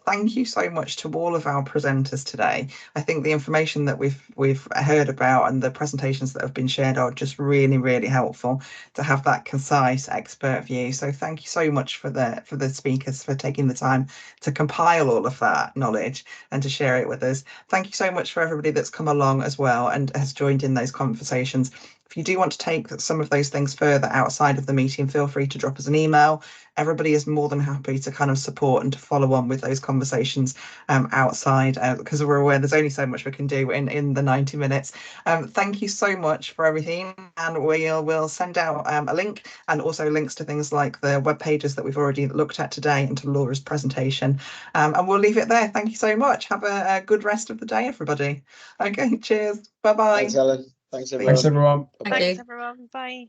Thank you so much to all of our presenters today. I think the information that we've heard about and the presentations that have been shared are just really, really helpful to have that concise expert view. So thank you so much for the speakers for taking the time to compile all of that knowledge and to share it with us. Thank you so much for everybody that's come along as well and has joined in those conversations. If you do want to take some of those things further outside of the meeting, feel free to drop us an email. Everybody is more than happy to kind of support and to follow on with those conversations outside, because we're aware there's only so much we can do in the 90 minutes. Thank you so much for everything, and we'll send out a link and also links to things like the web pages that we've already looked at today and to Laura's presentation. And we'll leave it there. Thank you so much. Have a good rest of the day, everybody. Okay, cheers. Bye-bye. Thanks, Helen. Thanks, everyone. Thanks, everyone. Thank you. Everyone. Bye.